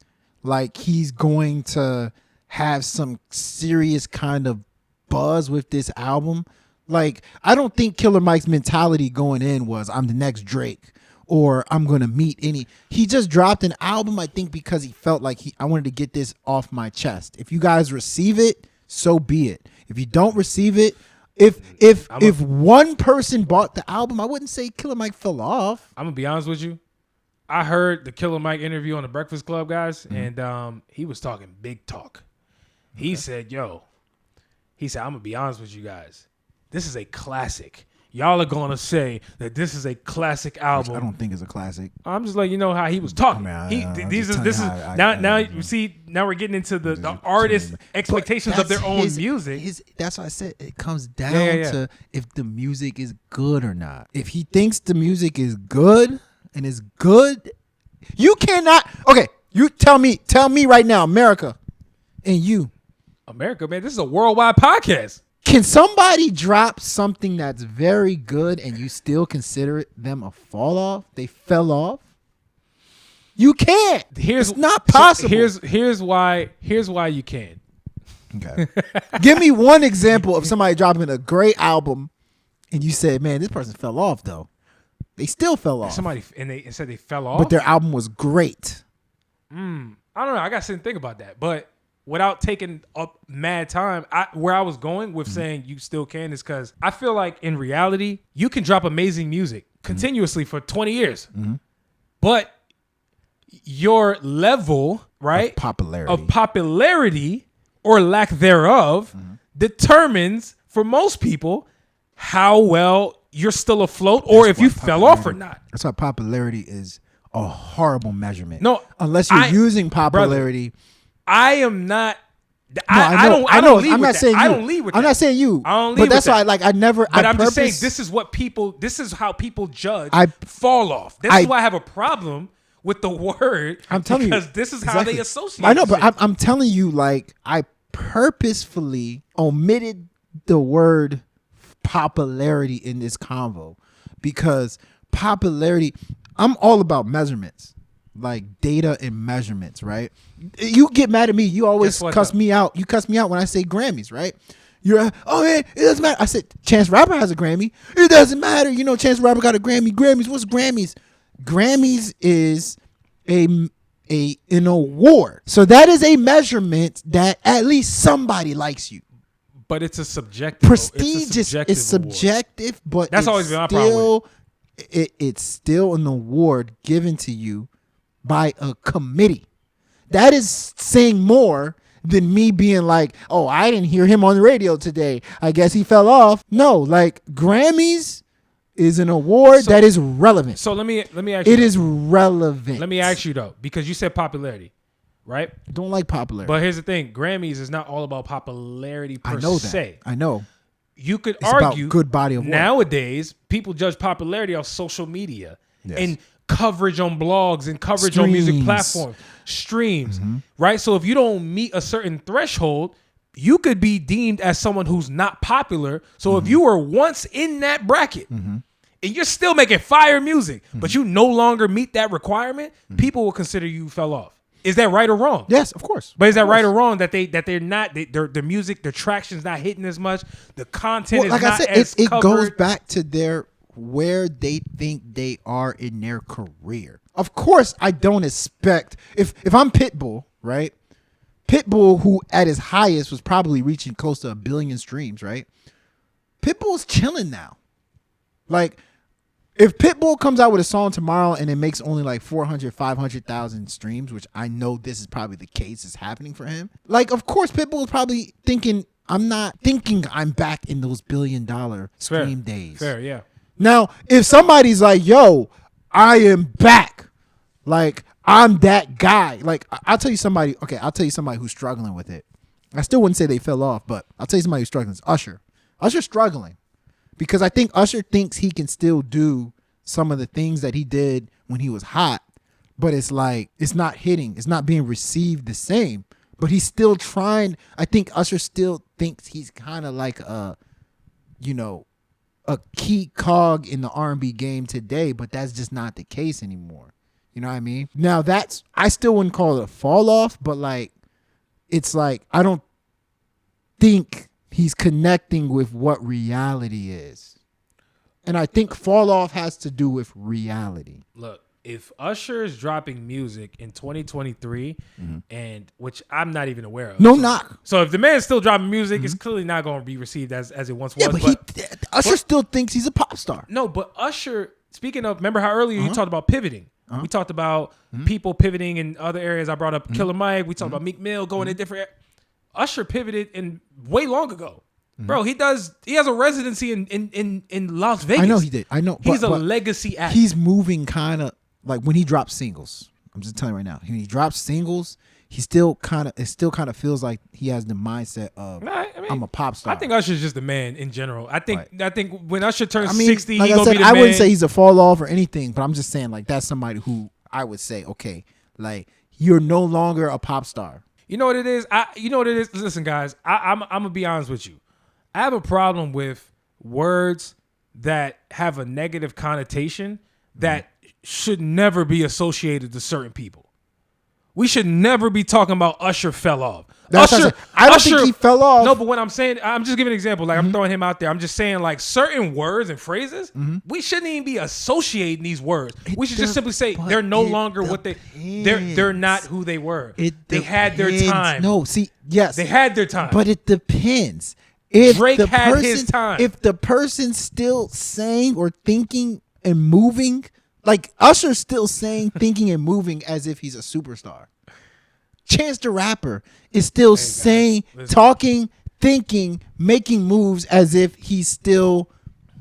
like he's going to have some serious kind of buzz with this album. Like, I don't think Killer Mike's mentality going in was I'm the next Drake or I'm going to meet any. He just dropped an album, I think, because he felt like I wanted to get this off my chest. If you guys receive it, so be it. If you don't receive it, if one person bought the album, I wouldn't say Killer Mike fell off. I'm going to be honest with you. I heard the Killer Mike interview on the Breakfast Club, guys, and he was talking big talk. He said, I'm going to be honest with you guys. This is a classic. Y'all are going to say that this is a classic album. I don't think it's a classic. I'm just letting you know how he was talking. Now we're getting into the artist's expectations of their own music. That's why I said it comes down to if the music is good or not. If he thinks the music is good and is good, you cannot. Okay, you tell me right now, America, and you. America, man, this is a worldwide podcast. Can somebody drop something that's very good and you still consider them a fall off? They fell off? You can't. It's not possible. Here's why you can. Okay. Give me one example of somebody dropping a great album and you said, man, this person fell off though. They still fell off. Somebody and they said they fell off. But their album was great. I don't know. I got to sit and think about that. But without taking up mad time, where I was going with saying you still can is because I feel like in reality, you can drop amazing music continuously for 20 years. But your level, right, of popularity or lack thereof determines for most people how well you're still afloat or if you fell off or not. That's why popularity is a horrible measurement. No, unless you're using popularity. Brother, I am not. No, I know. I don't lead I'm with not that. saying you. I don't lead with I'm that. not saying you. I don't lead but that's with why, that. like, I never. But I'm just saying this is what people. This is how people judge. I fall off. This is why I have a problem with the word. I'm telling you because this is how they associate. I know, but shit. I'm telling you, like, I purposefully omitted the word popularity in this convo because popularity. I'm all about measurements. Like data and measurements, right? You get mad at me. You always cuss me out. You cuss me out when I say Grammys, right? You're, oh man, it doesn't matter. I said Chance the Rapper has a Grammy. It doesn't matter. You know, Chance the Rapper got a Grammy. Grammys, what's Grammys? Grammys is an award. So that is a measurement that at least somebody likes you. But it's a subjective. Prestigious. It's subjective, but that's always been my problem. It's still an award given to you by a committee. That is saying more than me being like, oh, I didn't hear him on the radio today. I guess he fell off. No, like Grammys is an award that is relevant. So let me ask you. It is relevant. Let me ask you though, because you said popularity, right? Don't like popularity. But here's the thing: Grammys is not all about popularity per se. I know. You could it's argue about good body of work. Nowadays, people judge popularity off social media and coverage on blogs and coverage on music platforms, streams, right? So if you don't meet a certain threshold, you could be deemed as someone who's not popular. So if you were once in that bracket and you're still making fire music, but you no longer meet that requirement, people will consider you fell off. Is that right or wrong? Yes, of course. But is that right or wrong that they're not their music, their traction's not hitting as much, the content is like not I said, as it covered? goes back to where they think they are in their career. Of course, I don't expect if I'm Pitbull, right? Pitbull, who at his highest was probably reaching close to 1 billion streams, right? Pitbull's chilling now. Like, if Pitbull comes out with a song tomorrow and it makes only like 400, 500,000 streams, which I know this is probably the case is happening for him. Like, of course, Pitbull is probably thinking, I'm not thinking I'm back in those $1 billion stream days. Fair, yeah. Now, if somebody's like, yo, I am back. Like, I'm that guy. Like, I'll tell you somebody who's struggling with it. I still wouldn't say they fell off, but I'll tell you somebody who's struggling. It's Usher. Usher's struggling because I think Usher thinks he can still do some of the things that he did when he was hot, but it's like, it's not hitting. It's not being received the same, but he's still trying. I think Usher still thinks he's kind of like a key cog in the R&B game today, but that's just not the case anymore. You know what I mean? Now I still wouldn't call it a fall off, but like, it's like, I don't think he's connecting with what reality is. And I think fall off has to do with reality. Look, if Usher is dropping music in 2023, and which I'm not even aware of. No knock. So if the man's still dropping music, it's clearly not going to be received as it once was. But Usher still thinks he's a pop star. No, but Usher, speaking of, remember how earlier you talked about pivoting? We talked about people pivoting in other areas. I brought up Killer Mike. We talked about Meek Mill going in different. Usher pivoted in way long ago. Bro, he has a residency in Las Vegas. I know he did. I know. He's a legacy act. He's moving kind of like when he drops singles. I'm just telling you right now. When he drops singles, it still kind of feels like he has the mindset of I'm a pop star. I think Usher's just the man in general. I think when Usher turns 60, like he's gonna be the man. I wouldn't say he's a fall off or anything, but I'm just saying like that's somebody who I would say, okay, like you're no longer a pop star. You know what it is? Listen, guys, I'm gonna be honest with you. I have a problem with words that have a negative connotation that should never be associated to certain people. we should never be talking about Usher fell off. I don't think he fell off. No, but what I'm saying, I'm just giving an example. Like I'm throwing him out there. I'm just saying like certain words and phrases, we shouldn't even be associating these words. We should just simply say they're no longer what they're not who they were. They had their time. No, see, yes. They had their time. But it depends. If Drake had his time. If the person's still saying or thinking and moving, like Usher's still saying, thinking and moving as if he's a superstar. Chance the Rapper is still saying, talking, thinking, making moves as if he's still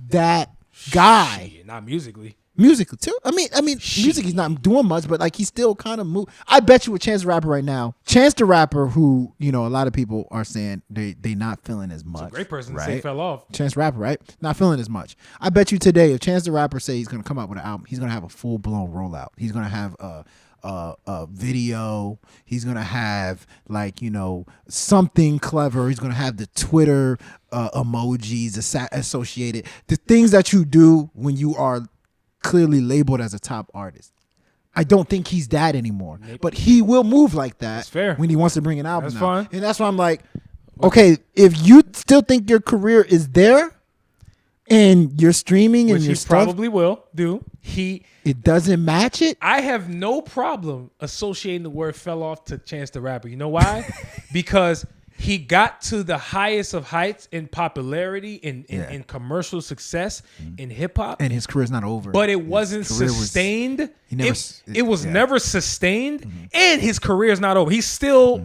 that guy. Shit, not musically. Musically too. I mean, music he's not doing much, but like he's still kind of move. I bet you with Chance the Rapper right now, Chance the Rapper, who a lot of people are saying they not feeling as much. It's a great person right? to say fell off. Chance the Rapper, right? Not feeling as much. I bet you today, if Chance the Rapper say he's gonna come out with an album, he's gonna have a full blown rollout. He's gonna have a video. He's gonna have something clever. He's gonna have the Twitter emojis associated, the things that you do when you are clearly labeled as a top artist. I don't think he's that anymore, but he will move like that. That's fair. When he wants to bring an album. That's out. fine. And that's why I'm like, okay, if you still think your career is there and you're streaming and Which your he stuff, probably will do. it doesn't match it. I have no problem associating the word fell off to Chance the Rapper. You know why? Because he got to the highest of heights in popularity, in commercial success, in hip hop. And his career's not over. But it wasn't sustained. It was never sustained. And his career's not over. He's still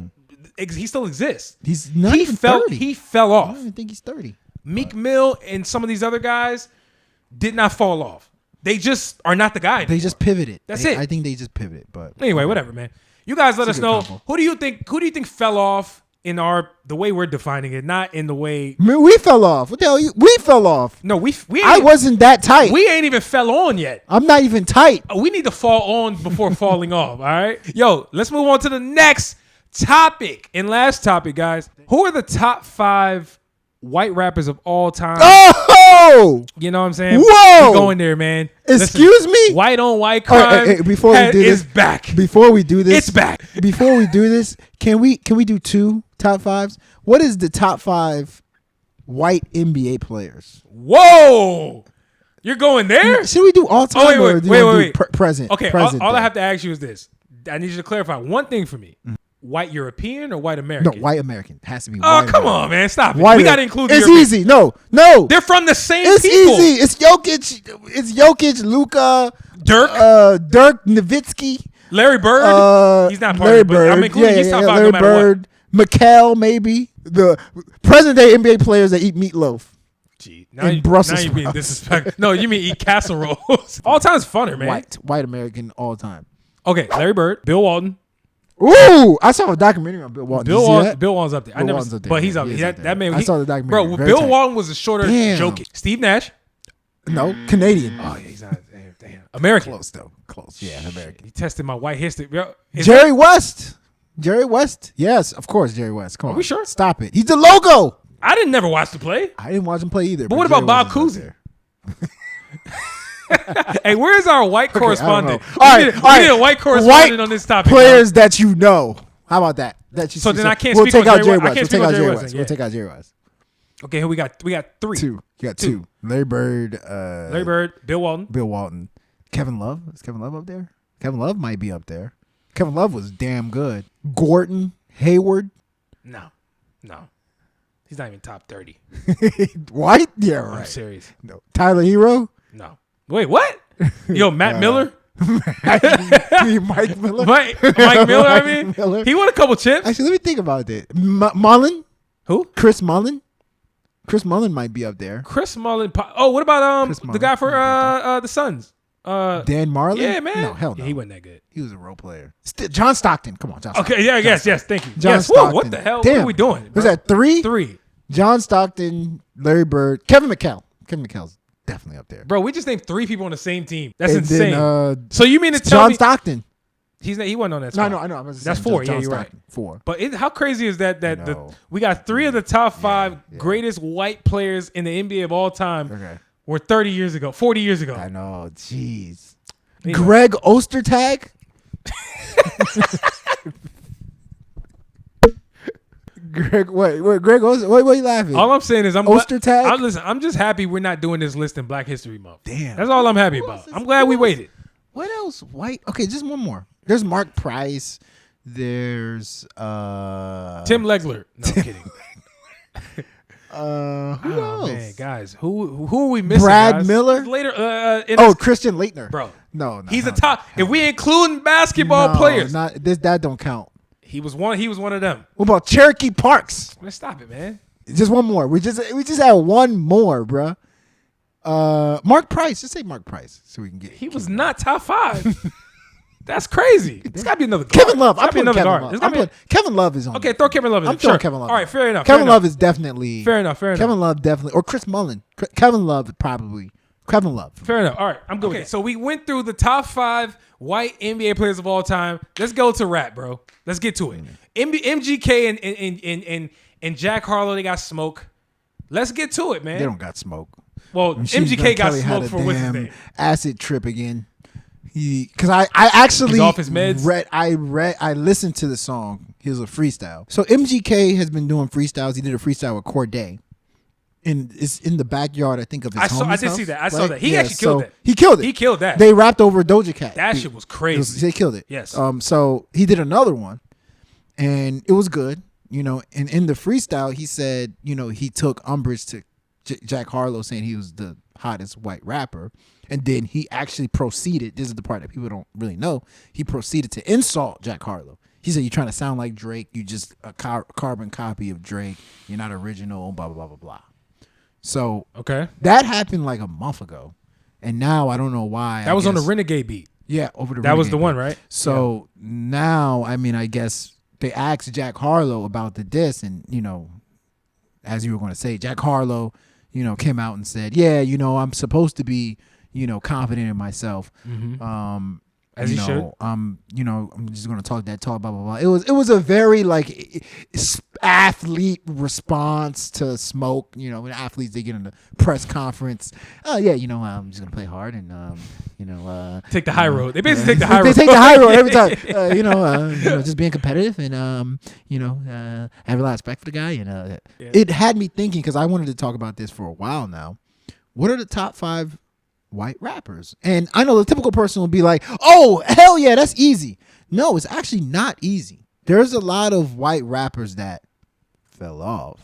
he still exists. He's not even 30. He fell off. I don't even think he's 30. Meek Mill and some of these other guys did not fall off. They just are not the guy anymore. They just pivoted. That's it. I think they just pivoted. But anyway, whatever, man. You guys let us know. combo. Who do you think fell off in the way we're defining it, not in the way we fell off. What the hell? We fell off. No, we I wasn't that tight. We ain't even fell on yet. I'm not even tight. We need to fall on before falling off. All right, yo, let's move on to the next topic and last topic, guys. Who are the top 5 white rappers of all time? Oh, you know what I'm saying? Whoa, we going there, man. Excuse me. White on white crime. Before we do this, back. Before we do this, it's back. Before we do this, can we do 2 top 5s? What is the top 5 white NBA players? Whoa, you're going there? Should we do all time or wait. Present? Okay, present all I have to ask you is this. I need you to clarify one thing for me. White European or white American? No, white American. Has to be white come American. on, man. Stop it. White We got to include the It's European. easy. No. They're from the same it's people. Easy. It's Jokic, Luka, Dirk Nowitzki, Larry Bird. He's not part Larry of it, but Bird. I'm including his top 5 Larry no matter Bird, Mikal, maybe. The present day NBA players that eat meatloaf. Gee, Brussels now you're being sprouts. disrespectful. No, you mean eat casseroles. All time's funner, man. White American all time. Okay, Larry Bird, Bill Walton. Ooh, I saw a documentary on Bill Walton. Bill Walton's up there. Bill Walton's up there. But he's up. He is up That there. man. I saw the documentary. Bro, Very Bill tight. Walton was a shorter Jokic. Steve Nash. No, Canadian. Oh, yeah, he's not. Damn. American. Close though. Close. Yeah, American. He tested my white history. Bro, Jerry West. Jerry West. Yes, of course, Jerry West. Come on. we sure? Stop it. He's the logo. I didn't never watch the play. I didn't watch him play either. But what about Bob Cousy? Hey, where's our white correspondent? All We right. need a white correspondent on this topic. Players that you know. How about that? So then I can't we'll speak take on out Jerry Jerry West. I West. can't speak on Jerry West. We'll take out Jerry West. Okay, here we got 3. 2. You got 2. Larry Bird. Larry Bird, Bill Walton. Bill Walton. Kevin Love. Is Kevin Love up there? Kevin Love might be up there. Kevin Love was damn good. Gordon Hayward. No. He's not even top 30. White? Yeah, right. I'm serious. No. Tyler Hero? No. Wait, what? Yo, Matt Miller? Mike Miller? Mike Miller, I mean? Mike Miller. He won a couple chips. Actually, let me think about that. Mullen? Who? Chris Mullen? Chris Mullen might be up there. Chris Mullen. Oh, what about Chris the Mullen. guy for the Suns? Dan Marlin? Yeah, man. No, hell no. Yeah, he wasn't that good. He was a role player. John Stockton. Come on, John Stockton. Okay, yes, thank you. John yes, Stockton. What the hell? Damn. What are we doing? Was that 3? 3. John Stockton, Larry Bird, Kevin McHale. Kevin McHale's definitely up there. Bro, we just named 3 people on the same team. That's And insane. then, so you mean to tell John me Stockton. he wasn't on that No, squad? I know. That's 4. Yeah, you're right. 4. But how crazy is that No. we got 3 of the top 5 greatest white players in the NBA of all time were 30 years ago, 40 years ago. I know. Jeez. Anyway. Greg Ostertag. Greg, what, Greg, what are you laughing? All I'm saying is Ostertag? listen, I'm just happy we're not doing this list in Black History Month. Damn. That's all I'm happy about. I'm glad we waited. What else? White. Okay, just one more. There's Mark Price. There's Tim Legler. No, I'm kidding. Who else? Man, guys, who are we missing? Brad guys? Miller? Later. Christian Leitner. Bro. No. He's a top. If we include basketball players, That don't count. he was one of them. What about Cherokee Parks? Man, stop it, man. Just one more. We just had one more, bruh. Mark Price. Just say Mark Price so we can get. He was not top 5. That's crazy. It's got to be another guard. Kevin Love. I'm putting Kevin Love. Kevin Love is on. Okay, throw Kevin Love in. I'm throwing Kevin Love. All right, fair enough. Kevin Love is definitely. Fair enough. Kevin Love definitely, or Chris Mullin. Kevin Love probably. Kevin Love. Fair enough. All right, I'm good. Okay, so we went through the top 5 white NBA players of all time. Let's go to rap, bro. Let's get to it. MGK and Jack Harlow, they got smoke. Let's get to it, man. They don't got smoke. Well, MGK got smoke for what's his name? Acid trip again. Because I actually He's off his meds. I listened to the song. He was a freestyle. So MGK has been doing freestyles. He did a freestyle with Corday. And it's in the backyard, I think, of his homie's I did house, see that. I saw right? that. He actually killed it. He killed it. He killed that. They rapped over Doja Cat. That shit was crazy. They killed it. Yes. So he did another one, and it was good. And in the freestyle, he said, he took umbrage to Jack Harlow saying he was the hottest white rapper. And then he actually proceeded. This is the part that people don't really know. He proceeded to insult Jack Harlow. He said, "You're trying to sound like Drake. You just a carbon copy of Drake. You're not original. Blah blah blah blah blah." So that happened like a month ago, and now I don't know why. That was on the Renegade beat. Yeah, over the. That was the one, right? So now, I guess they asked Jack Harlow about the diss, and as you were going to say, Jack Harlow, came out and said, "Yeah, I'm supposed to be." Confident in myself. Mm-hmm. As you should. I'm just gonna talk that talk, blah blah blah. It was a very athlete response to smoke. When athletes they get in the press conference, I'm just gonna play hard and take the high road. They basically take the high road. They take the high road every time. Just being competitive and have a lot of respect for the guy. It had me thinking because I wanted to talk about this for a while now. What are the top 5 white rappers? And I know the typical person will be like, "Oh, hell yeah, that's easy." No, it's actually not easy. There's a lot of white rappers that fell off,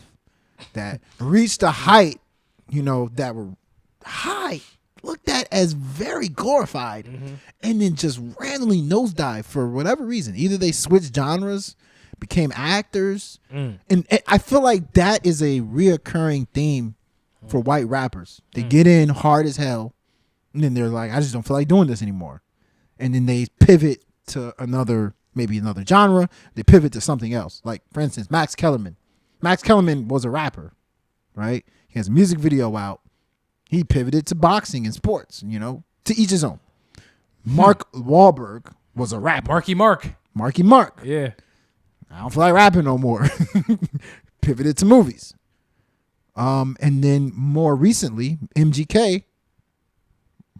that reached a height, that were high, looked at as very glorified, and then just randomly nosedive for whatever reason. Either they switched genres, became actors, and I feel like that is a reoccurring theme for white rappers. They get in hard as hell, and then they're like, "I just don't feel like doing this anymore," and then they pivot to maybe another genre. They pivot to something else. Like, for instance, Max Kellerman. Max Kellerman was a rapper, right? He has a music video out. He pivoted to boxing and sports, to each his own. Mark Wahlberg was a rapper. Marky Mark. Yeah. I don't feel like rapping no more. Pivoted to movies. And then more recently, MGK,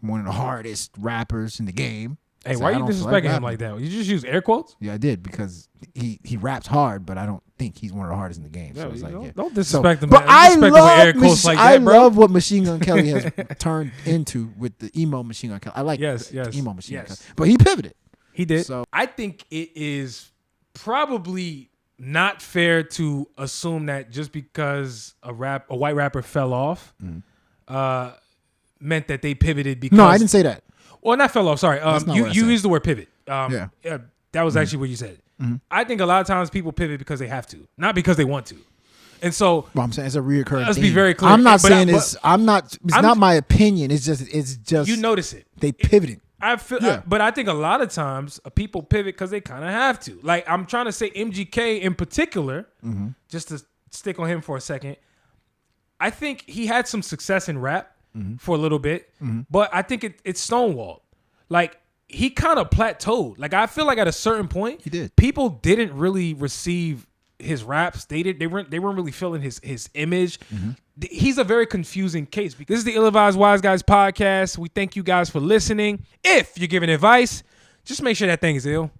one of the hardest rappers in the game. Hey, why are you disrespecting him like that? You just use air quotes? Yeah, I did, because he raps hard, but I don't think he's one of the hardest in the game. So don't disrespect him. But I love what Machine Gun Kelly has turned into with the emo Machine Gun Kelly. I like the emo Machine Gun Kelly. But he pivoted. He did. So I think it is probably not fair to assume that just because a white rapper fell off meant that they pivoted because... No, I didn't say that. Well, not fell off. Sorry. You used the word pivot. Yeah, that was actually what you said. I think a lot of times people pivot because they have to, not because they want to. And so, I'm saying it's a reoccurring. Let's be very clear. I'm not saying it's. I'm not. It's not my opinion. It's just. You notice it. They pivoted. I feel, but I think a lot of times people pivot because they kind of have to. Like, I'm trying to say MGK in particular, just to stick on him for a second. I think he had some success in rap for a little bit, but I think it's stonewalled. Like, he kind of plateaued. Like, I feel like at a certain point, he did. People didn't really receive his raps. They weren't really feeling his image. He's a very confusing case. This is the Ill-Advised Wise Guys podcast. We thank you guys for listening. If you're giving advice, just make sure that thing is ill.